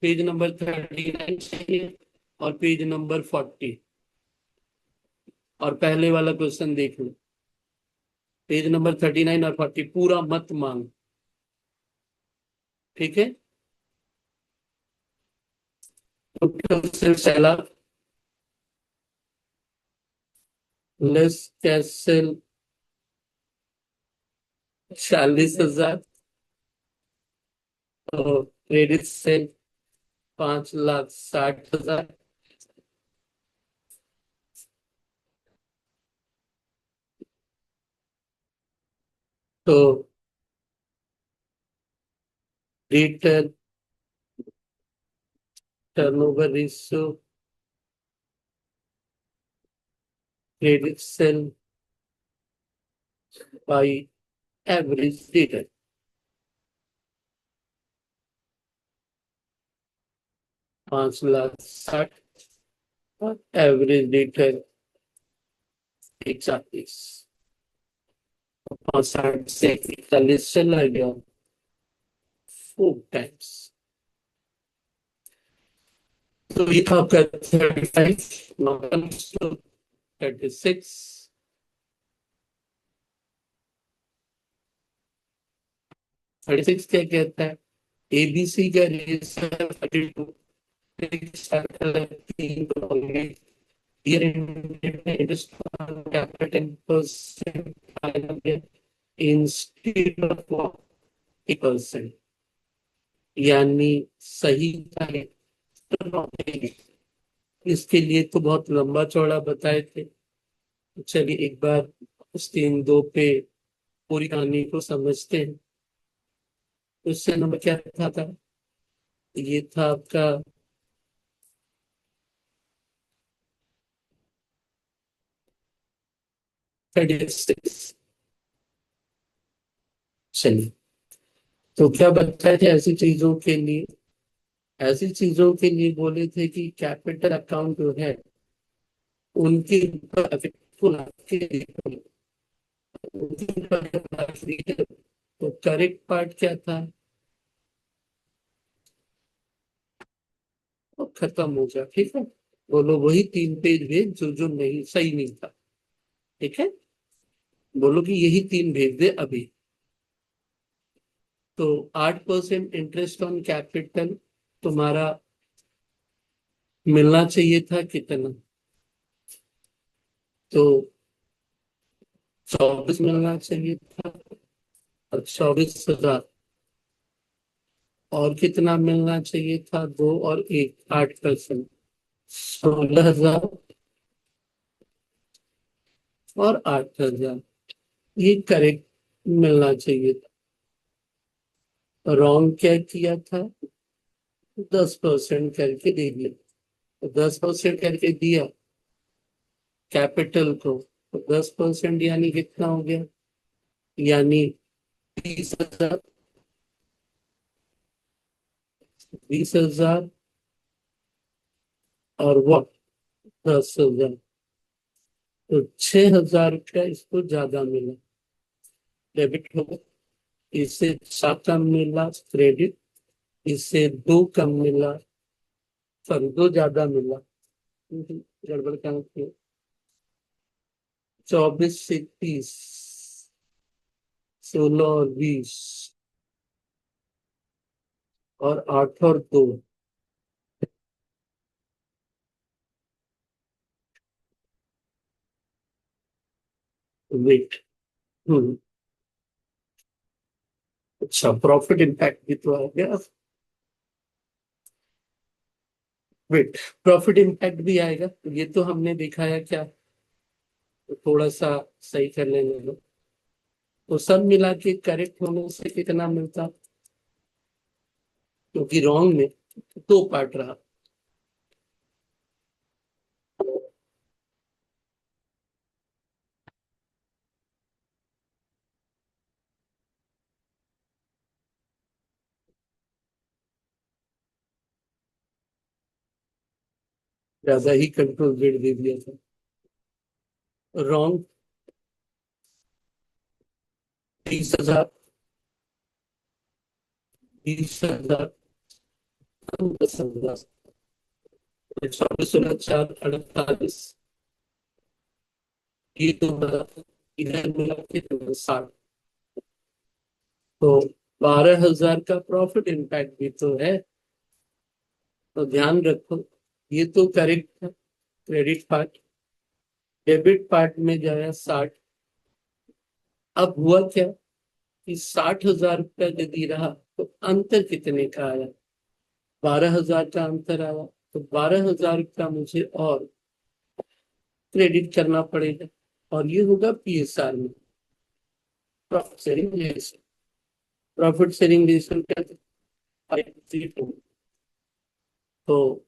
पेज नंबर 39 चाहिए, और पेज नंबर 40, और पहले वाला क्वेश्चन देख लो। पेज नंबर 39 और 40 पूरा मत मांग, ठीक है? Total sales seller less cash sale 40,000, और क्रेडिट सेल 5,60,000। तो return turnover ratio, credit sale by average return, 5,60,000, और एवरेज रिटर्न 41। 5,60 से 41 चला गया 4 टाइम्स। तो ये था आपका 35। Now comes to 36। 36 क्या कहता है? एबीसी का रेशियो है 32। इंस्टीड ऑफ 1%, यानी सही का है तो इसके लिए तो बहुत लंबा चौड़ा बताए थे। चलिए एक बार स्क्रीन 2 पे पूरी कहानी को समझते हैं। क्वेश्चन नंबर क्या था? ये था आपका 36। चलिए, तो क्या बताए थे ऐसी चीजों के लिए? ऐसी चीजों के लिए बोले थे कि कैपिटल अकाउंट जो है उनके ऊपर अफेक्टफुल आपके, उनके ऊपर जब बात हुई है, तो करेक्ट पार्ट क्या था? वो खत्म हो गया, ठीक है? बोलो वही 3 पेज भेज जो जो नहीं सही नहीं था, ठीक है? बोलो कि यही 3 भेज दे अभी। तो 8% इंटरेस्ट ऑन कैपिटल तुम्हारा मिलना चाहिए था कितना? तो 24 मिलना चाहिए था। और 24,000 और कितना मिलना चाहिए था? 2 और 1 8%। 16,000 और 8,000, ये करेक्ट मिलना चाहिए था। रॉन्ग क्या किया था? 10% करके दे दिया। तो 10% करके दिया कैपिटल को, तो 10% यानी कितना हो गया? यानी 20,000। 20,000 और वो 10,000, तो 6,000 का इसको ज्यादा मिला, डेबिट होगा। इससे 7 कम मिला क्रेडिट, इससे 2 कम मिला, सॉरी 2 ज्यादा मिला। गड़बड़ कहाँ की? 24 से 30, 16 और 20, और 8 और 2। वेट। हम्म। अच्छा, प्रॉफिट इम्पैक्ट भी तो आ गया। वेट, प्रॉफिट इम्पैक्ट भी आएगा, तो ये तो हमने दिखाया क्या, तो थोड़ा सा सही कर लेने दो। तो सब मिला के करेक्ट होने से कितना मिलता? क्योंकि रॉन्ग में 2 पार्ट रहा। ज्यादा ही कंट्रोल रेट दे दिया था। रॉन्ग 30,000, 20,000, 10,000, 24, 16, 4, 48, ये तो बड़ा। इधर मिला के तो 60, तो 12,000 का प्रॉफिट इम्पैक्ट भी तो है। तो ध्यान रखो, ये तो करेक्ट था क्रेडिट पार्ट। डेबिट पार्ट में जाया 60। अब हुआ क्या कि 60,000 रुपया यदि रहा तो अंतर कितने का आया? 12,000 का अंतर आया। तो 12,000 का मुझे और क्रेडिट करना पड़ेगा, और ये होगा PSR में, profit sharing ratio. Profit sharing ratio क्या था? 5:3 तो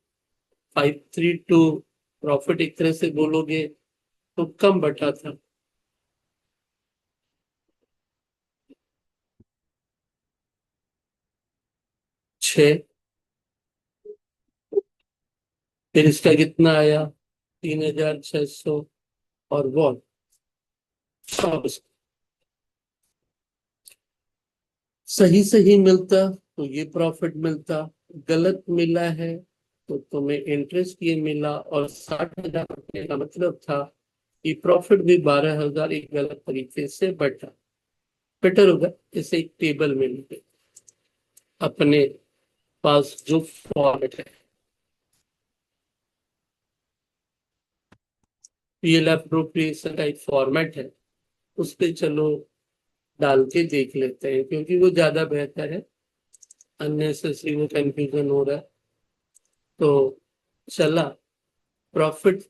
5:3 प्रॉफिट एक तरह से बोलोगे तो कम बटा था। 6, फिर इसका कितना आया? 3,600, और वो 100। सही सही मिलता तो ये प्रॉफिट मिलता, गलत मिला है तो तुम्हें इंटरेस्ट ये मिला, और 60,000 का मतलब था कि प्रॉफिट भी 12,000 एक गलत तरीके से बढ़ा। बेटर होगा इसे एक टेबल में लिखे अपने पास, जो फॉर्मेट है, पीएल अप्रोप्रिएशन का एक फॉर्मेट है, उस पे चलो डाल के देख लेते हैं, क्योंकि वो ज्यादा बेहतर है। अननेसेसरी वो कंफ्यूजन हो रहा है। तो चला, प्रॉफिट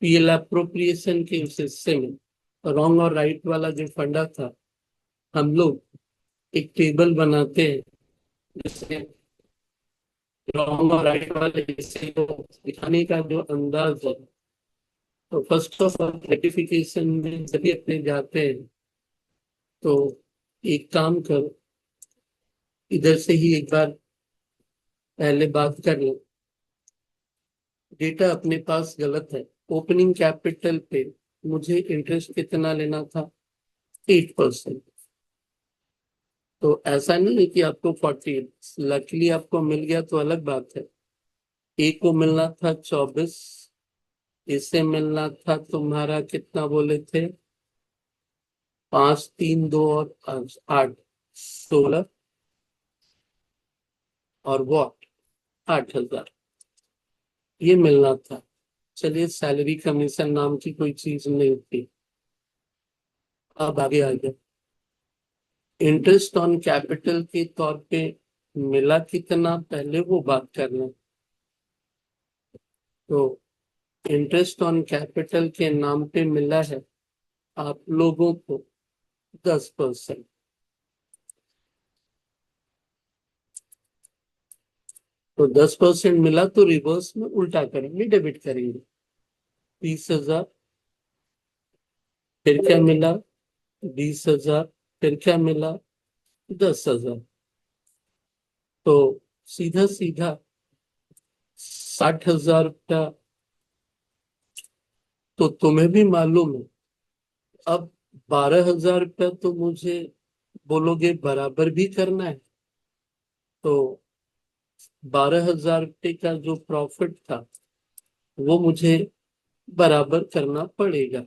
पीएल अप्रोप्रिएशन के उस हिस्से में रॉन्ग और राइट वाला जो फंडा था, हम लोग एक टेबल बनाते हैं जिसमें रॉन्ग और राइट वाले हिस्से को दिखाने का जो अंदाज है। तो फर्स्ट ऑफ ऑल रेटिफिकेशन में जब अपने जाते हैं, तो एक काम करो, इधर से ही एक बार पहले बात कर लो। डेटा अपने पास गलत है। ओपनिंग कैपिटल पे मुझे इंटरेस्ट कितना लेना था? 8%। तो ऐसा नहीं है कि आपको 40, लकली आपको मिल गया तो अलग बात है। ए को मिलना था 24, इसे मिलना था तुम्हारा कितना बोले थे? 5, 3, 2 और 8, 16, और वो 8,000, ये मिलना था। चलिए, सैलरी कमीशन नाम की कोई चीज नहीं थी। अब आगे आ गया। इंटरेस्ट ऑन कैपिटल के तौर पे मिला कितना, पहले वो बात करना। तो इंटरेस्ट ऑन कैपिटल के नाम पे मिला है आप लोगों को 10%। तो 10% मिला तो रिवर्स में उल्टा करेंगे, डेबिट करेंगे। 20,000, फिर क्या मिला? 20,000, फिर क्या मिला? 10,000। तो सीधा सीधा 60,000 रुपया तो तुम्हें भी मालूम है। अब 12,000 रुपया तो मुझे बोलोगे बराबर भी करना है। तो 12,000 रुपये का जो प्रॉफिट था वो मुझे बराबर करना पड़ेगा।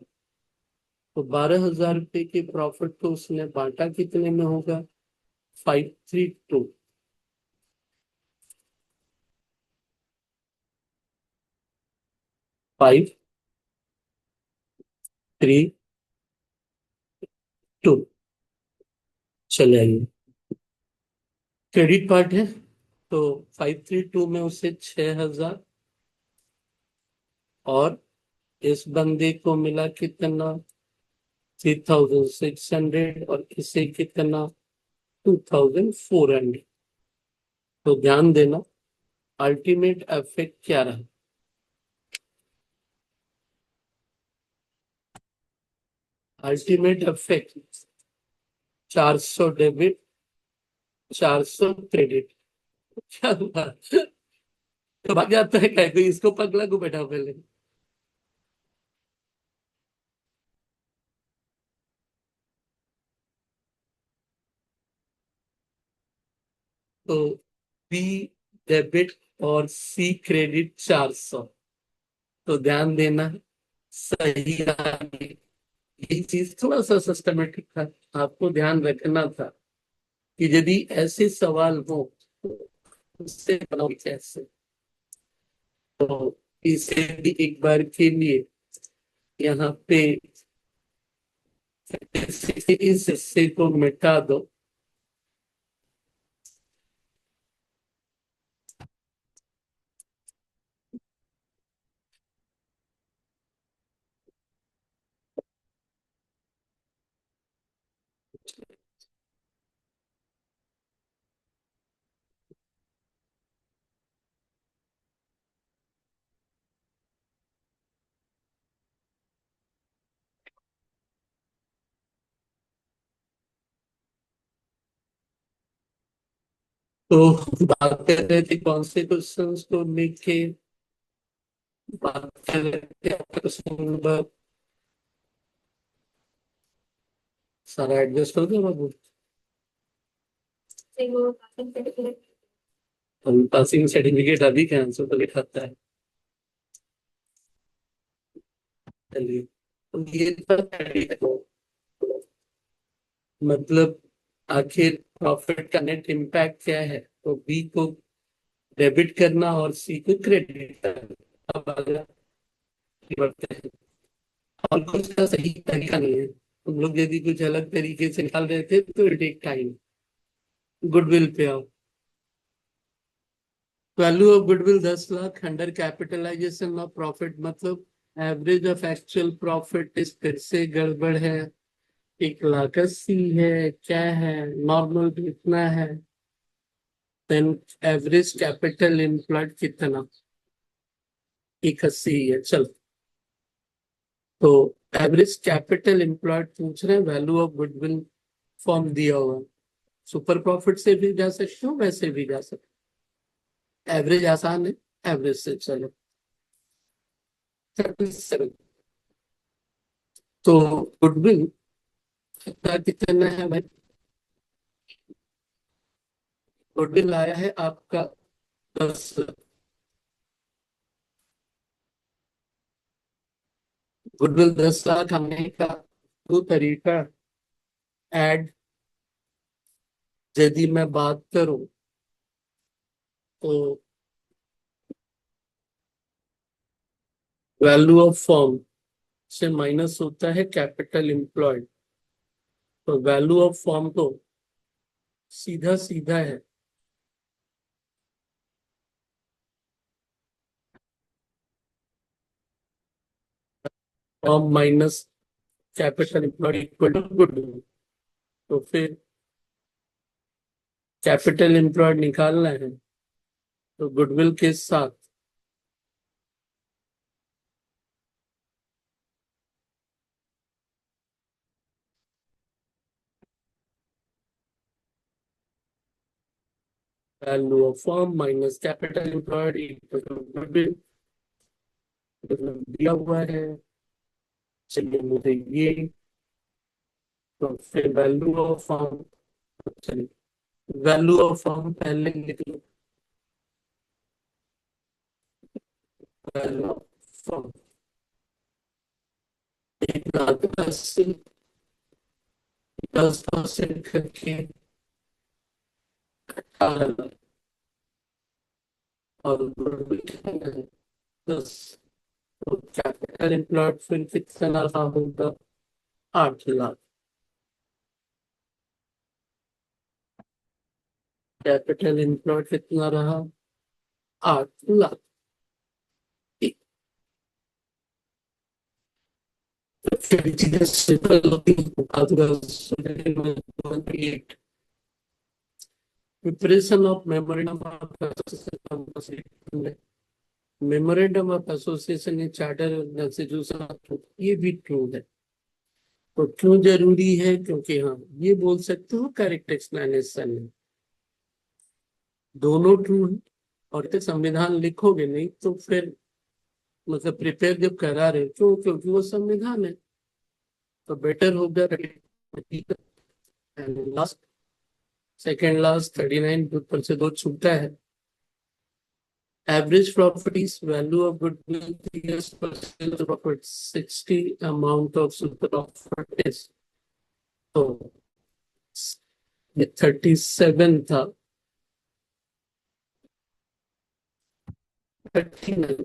तो 12,000 रुपये के प्रॉफिट को उसने बांटा कितने में होगा? 532। 532 चले आइए। क्रेडिट पार्ट है तो 532 में उसे 6,000, और इस बंदे को मिला कितना? 3,600, और इसे कितना? 2,400। तो ध्यान देना, अल्टीमेट इफेक्ट क्या रहा? Ultimate effect 400 debit, 400 credit. क्या हुआ? तो भाग जाता है क्या कोई? इसको पगला को बैठा पहले। तो बी डेबिट और सी क्रेडिट 400। तो ध्यान देना, सही आ गई। ये चीज थोड़ा सा सिस्टमेटिक था, आपको ध्यान रखना था कि यदि ऐसे सवाल हो तो उससे बनाओ कैसे। तो इसे भी एक बार के लिए यहाँ पे इस हिस्से को मिटा दो। तो बात कर रहे थे कौन से क्वेश्चंस को लेके? बात कर रहे थे क्वेश्चन नंबर, सारा एडजस्ट हो गया बाबू? पासिंग सर्टिफिकेट अभी का आंसर तो लिखाता है। चलिए, तो ये था, मतलब आखिर प्रॉफिट का नेट इम्पैक्ट क्या है? तो बी को डेबिट करना और सी को क्रेडिट करना। अब अगर बढ़ते हैं, और कुछ का सही तरीका नहीं है। तुम लोग यदि कुछ अलग तरीके से निकाल रहे थे तो इट टेक टाइम। गुडविल पे आओ। Value of goodwill 10 lakh, under capitalisation of profit मतलब एवरेज ऑफ एक्चुअल प्रॉफिट, इस फिर से गड़बड़ है। 1,80,000 है, क्या है? नॉर्मल भी इतना है। देन एवरेज कैपिटल इम्प्लॉयड कितना? 1,80,000 है। चल, तो एवरेज कैपिटल एम्प्लॉयड पूछ रहे हैं, वैल्यू ऑफ गुडविल फॉर्म दिया हुआ है। सुपर प्रॉफिट से भी जा सकते हो, वैसे भी जा सकते हो। एवरेज आसान है, एवरेज से चलो। 37। तो गुडविल का कितना है भाई? गुडविल आया है आपका 10 लाख। गुडविल 10 लाख आने का दो तरीका ऐड, यदि मैं बात करूं तो वैल्यू ऑफ फॉर्म से माइनस होता है कैपिटल एम्प्लॉयड। तो वैल्यू ऑफ फॉर्म को सीधा सीधा है। Form minus capital employed equal to goodwill. तो फिर कैपिटल एम्प्लॉयड निकालना है, तो गुडविल के साथ value of firm minus capital employed equal to goodwill दिया हुआ है। चलिए मुझे ये, तो फिर वैल्यू ऑफ फर्म, चलिए वैल्यू ऑफ फर्म पहले लिख लो। वैल्यू ऑफ फर्म 1,80,000 10% करके 18,00,000 और गुडविल कितना है 10। तो कैपिटल एम्प्लॉयड फिर कितना रहा होगा 8,00,000। कैपिटल एम्प्लॉयड कितना रहा 8,00,000। फिर चीजें सिंपल होती हैं। Preparation of memorandum of association, memorandum of association in charter Massachusetts, ये भी ट्रू है। तो क्यों जरूरी है, क्योंकि हाँ ये बोल सकते हो करेक्ट एक्सप्लेनेशन है, दोनों ट्रू है। और तो संविधान लिखोगे नहीं तो फिर मतलब प्रिपेयर जब करा रहे क्यों, क्योंकि वो संविधान है, तो बेटर होगा। लास्ट, सेकेंड लास्ट 39 ऊपर से दो छूटा है। Average properties value of goodwill 3 years percent of profit 60 amount of super profit is, तो ये 37 था, 39,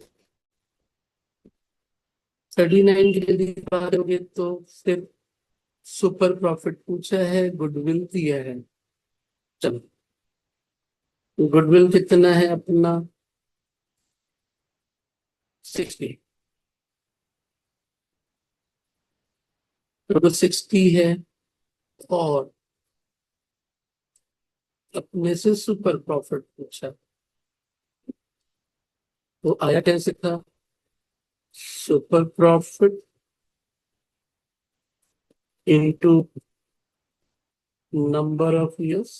39 के लिए बात होगी तो फिर सुपर प्रॉफिट पूछा है, गुडविल दिया है। चलो गुडविल कितना है अपना 60, तो 60 है। और अपने से सुपर प्रॉफिट पूछा, तो आया कैसे था, super profit into number of years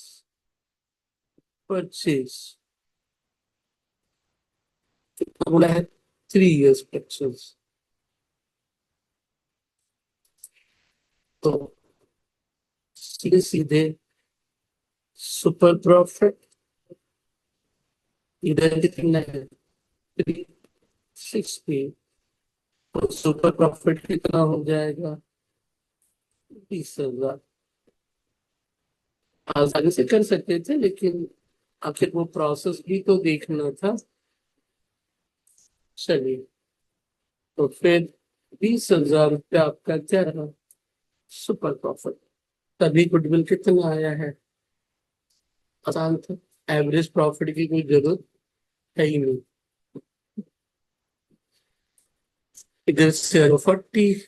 purchase, बोला है 3 years परचेज। तो सीधे सीधे सुपर प्रॉफिट इधर कितना है 360, तो सुपर प्रॉफिट कितना हो जाएगा 20,000। आसानी से कर सकते थे लेकिन आखिर वो प्रोसेस भी तो देखना था। चलिए, तो फिर 20,000 रुपया आपका क्या रहा सुपर प्रॉफिट। तभी गुडविल कितना आया है, आसान था। एवरेज प्रॉफिट की कोई जरूरत है ही नहीं। इधर से 40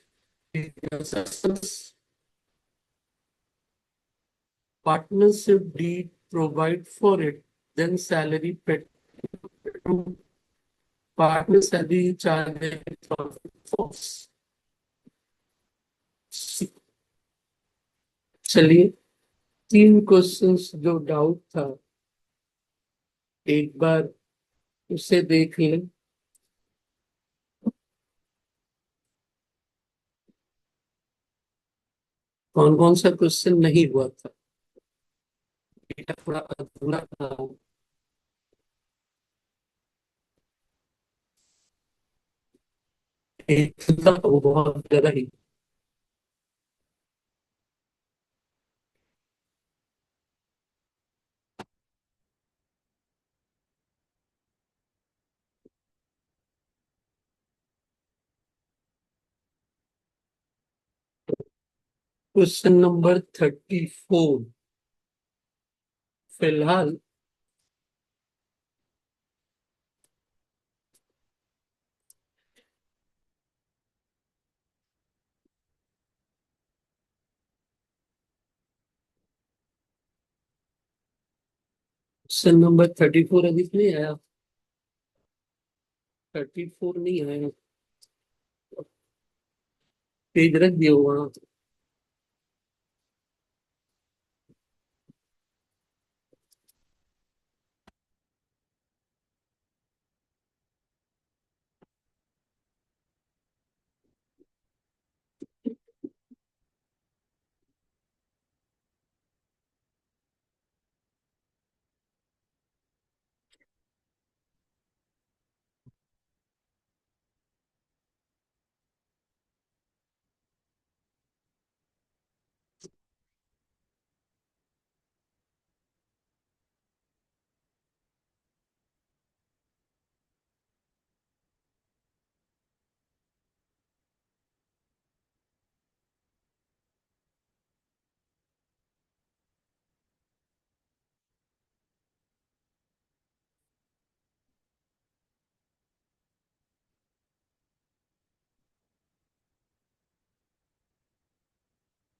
partnership deed provide for it, then salary paid to partner salary charge profit force। चलिए, 3 क्वेश्चंस जो डाउट था एक बार उसे देख लें। कौन कौन सा क्वेश्चन नहीं हुआ था, बेटा थोड़ा अधूरा था। एक था वो बहुत ज्यादा ही। क्वेश्चन नंबर 34, फिलहाल क्वेश्चन नंबर 34 अभी नहीं आया। 34 नहीं आया। पेज रख दिया वहां।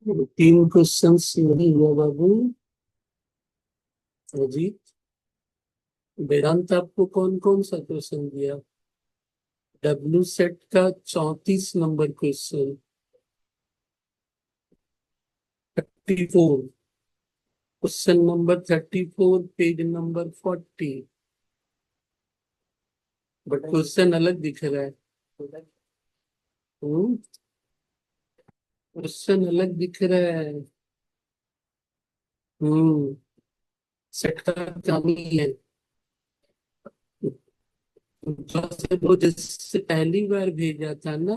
3 क्वेश्चन नहीं हुआ बाबू। अजीत, वेदांत आपको कौन कौन सा क्वेश्चन दिया? डब्ल्यू सेट का 34 number question. 34, question number 34, page number 40। But question अलग दिख रहा है। क्वेश्चन अलग दिख रहा है। हम्म सेट का काम ही है। जैसे वो जिससे पहली बार भेजा था ना,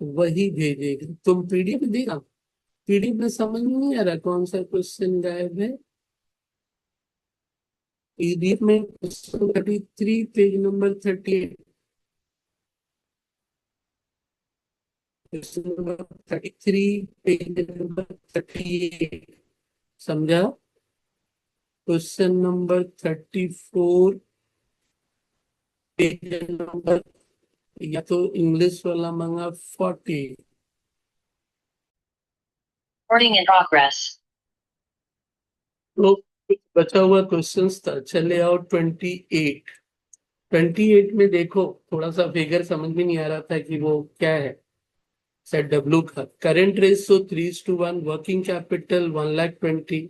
वही भेजेगा। तुम पीडीएफ देना। पीडीएफ में समझ में नहीं आ रहा कौन सा क्वेश्चन गायब है। पीडीएफ में question 33, page number 38। Question number 33, page number 38। समझा? क्वेश्चन नंबर 34, पेज नंबर, या तो इंग्लिश वाला मंगा 40। Recording in progress. तो बचा हुआ क्वेश्चन था, चले आओ 28। 28 में देखो, थोड़ा सा फिगर समझ में नहीं आ रहा था कि वो क्या है। सेट डब्ल्यू का current ratio 3:1, working capital 1,20,000,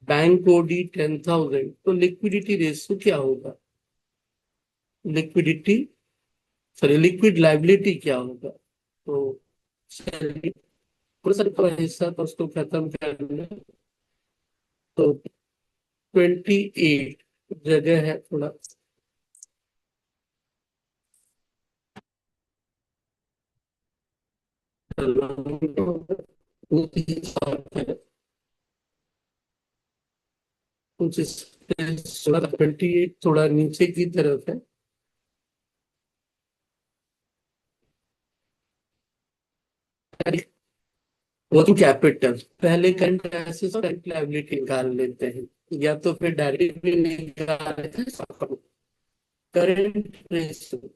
bank OD 10,000। तो लिक्विडिटी रेशियो क्या होगा? लिक्विडिटी, सॉरी, लिक्विड लाइबिलिटी क्या होगा? तो चलिए, थोड़ा सा थोड़ा हिस्सा तो उसको खत्म करना। तो 28 जगह है थोड़ा। कुछ थोड़ा 28 थोड़ा नीचे की तरफ है। वर्किंग कैपिटल, पहले करंट एसेट्स और करंट लायबिलिटी निकाल लेते हैं, या तो फिर डायरेक्ट भी निकाल लेते हैं। करंट रेशियो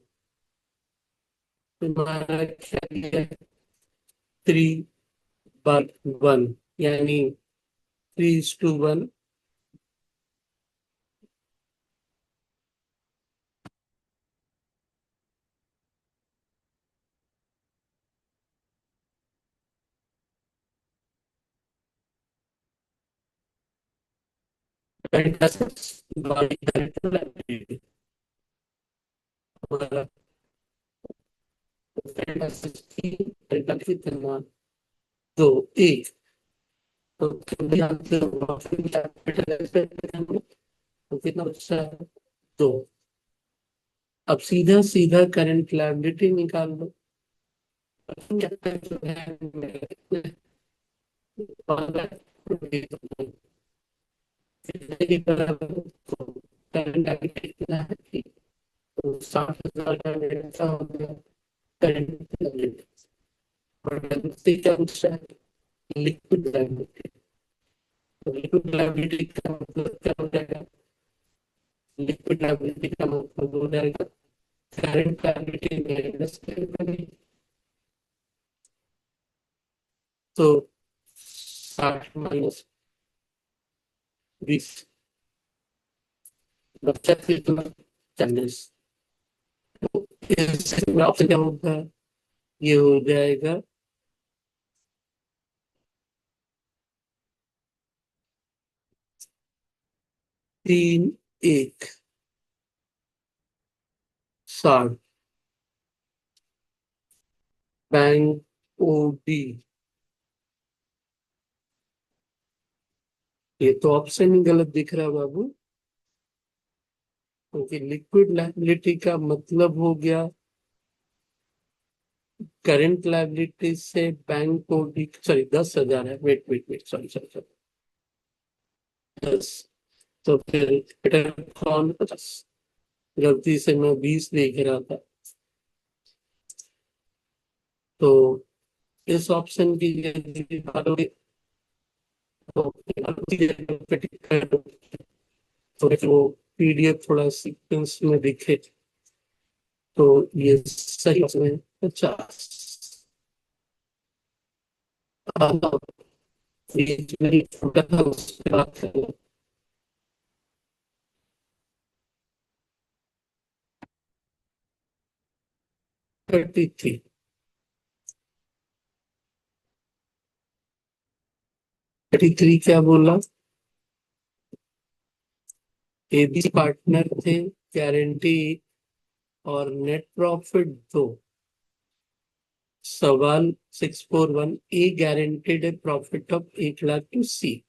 तुम्हारा क्या है? 3/1, यानी 3:1। करंट एसेट्स करंट लायबिलिटी, हमारा करंट एसेट्स की करंट लायबिलिटी कितना? 2, 1। तो वर्किंग कैपिटल तो कितना बचा है? 2। अब सीधा सीधा करंट लायबिलिटी निकाल लो। जो है करंट लायबिलिटी कितना है? तो 60,000 का मेरा हो गया करंट लायबिलिटी। और से क्या पूछ रहा है? Liquid liability. लिक्विड लायबिलिटी का मतलब क्या हो जाएगा? लिक्विड लायबिलिटी का मतलब हो जाएगा current liability minus current liability. तो 60 - 20 बच्चा कितना? 40। तो इसमें ऑप्शन क्या होगा? ये हो जाएगा 3 1 60। Bank OD. ये तो ऑप्शन ही गलत दिख रहा है बाबू, क्योंकि लिक्विड लायबिलिटी का मतलब हो गया करंट लायबिलिटी से बैंक ओडी। सॉरी 10,000 है। Wait wait wait, sorry sorry sorry, 10। तो फिर बेटर कौन? 50। गलती से मैं 20 देख रहा था। तो इस ऑप्शन की यदि बात होगी तो थोड़े वो पीडीएफ थोड़ा सीक्वेंस में दिखे तो ये सही ऑप्शन है 50। ये जो मेरी छोटा था उससे बात करें। 33। 33 क्या बोला? एबी पार्टनर थे, गारंटी और नेट प्रॉफिट दो। सवाल 641, a guaranteed profit of 1 lakh to C.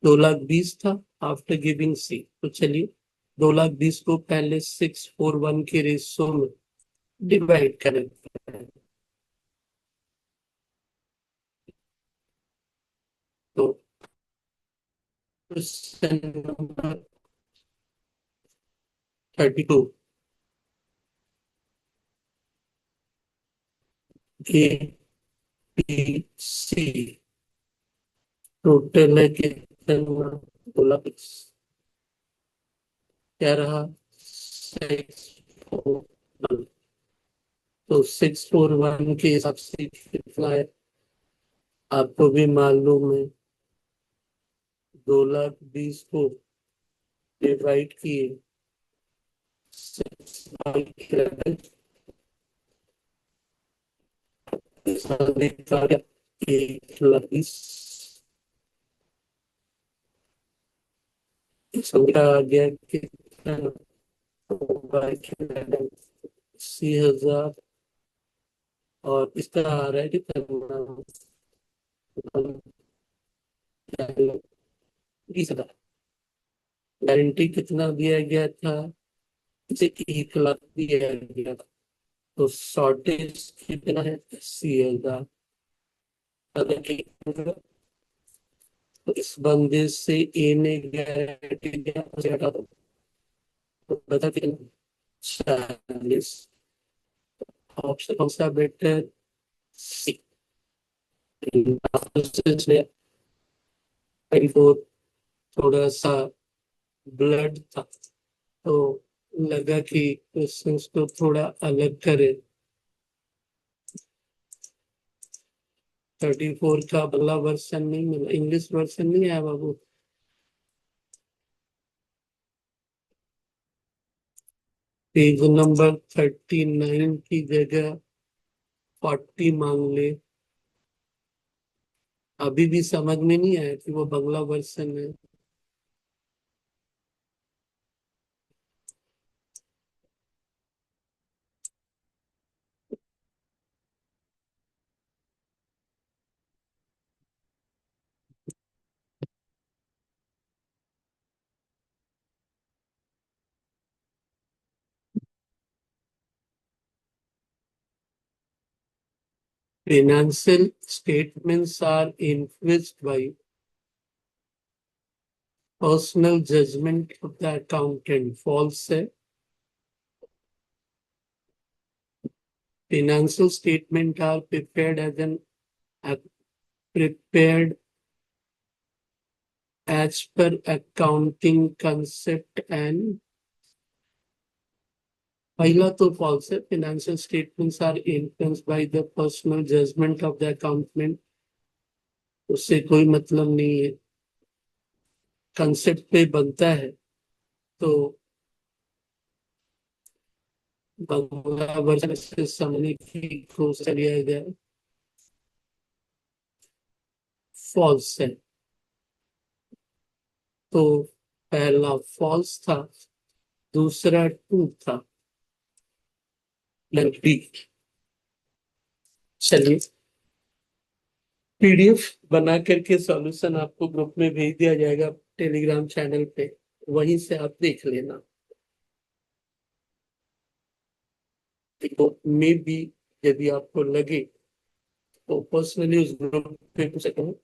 2,20,000 था आफ्टर गिविंग सी। तो चलिए 2,20,000 को पहले 641 के रेशो में डिवाइड करें। तो question number 32, A B C total है कितना? 2,20,000। क्या रहा? 641। तो 641 के हिसाब से कितना है आपको भी मालूम है। 2,20,000 को डिवाइड किए 6/11, एक लाख 20। संख्या आ गया कितना? 80,000। और इसका आ रहा है कितना? 20,000। गारंटी कितना दिया गया था? इसे 1 लाख दिया गया था। तो शॉर्टेज कितना है? 80,000। अगर तो इस बंदे से ए ने गारंटी दिया, उसे हटा दो तो बता कितना? 40। ऑप्शन कौन सा बेटर? सी। 24 थोड़ा सा ब्लड था तो लगा कि क्वेश्चंस को थोड़ा अलग करे। 34 का बंगला वर्सन नहीं मिला, इंग्लिश वर्सन नहीं आया बाबू। पेज नंबर 39 की जगह 40 मांग ले। अभी भी समझ में नहीं आया कि वो बंगला वर्सन है। Financial statements are influenced by personal judgment of the accountant. False है। Financial statement are prepared as an prepared as per accounting concept and पहला तो false है. Financial statements are influenced by the personal judgment of the accountant. उससे कोई मतलब नहीं है. Concept पे बनता है तो बांग्ला वर्जन से समझने की कोशिश किया जाए. फॉल्स है. तो पहला फॉल्स था, दूसरा ट्रू था. बी. चलिए, पीडीएफ बना करके सॉल्यूशन आपको ग्रुप में भेज दिया जाएगा टेलीग्राम चैनल पे, वहीं से आप देख लेना. तो मे बी यदि आपको लगे तो पर्सनली उस ग्रुप पे पूछ सकते हैं.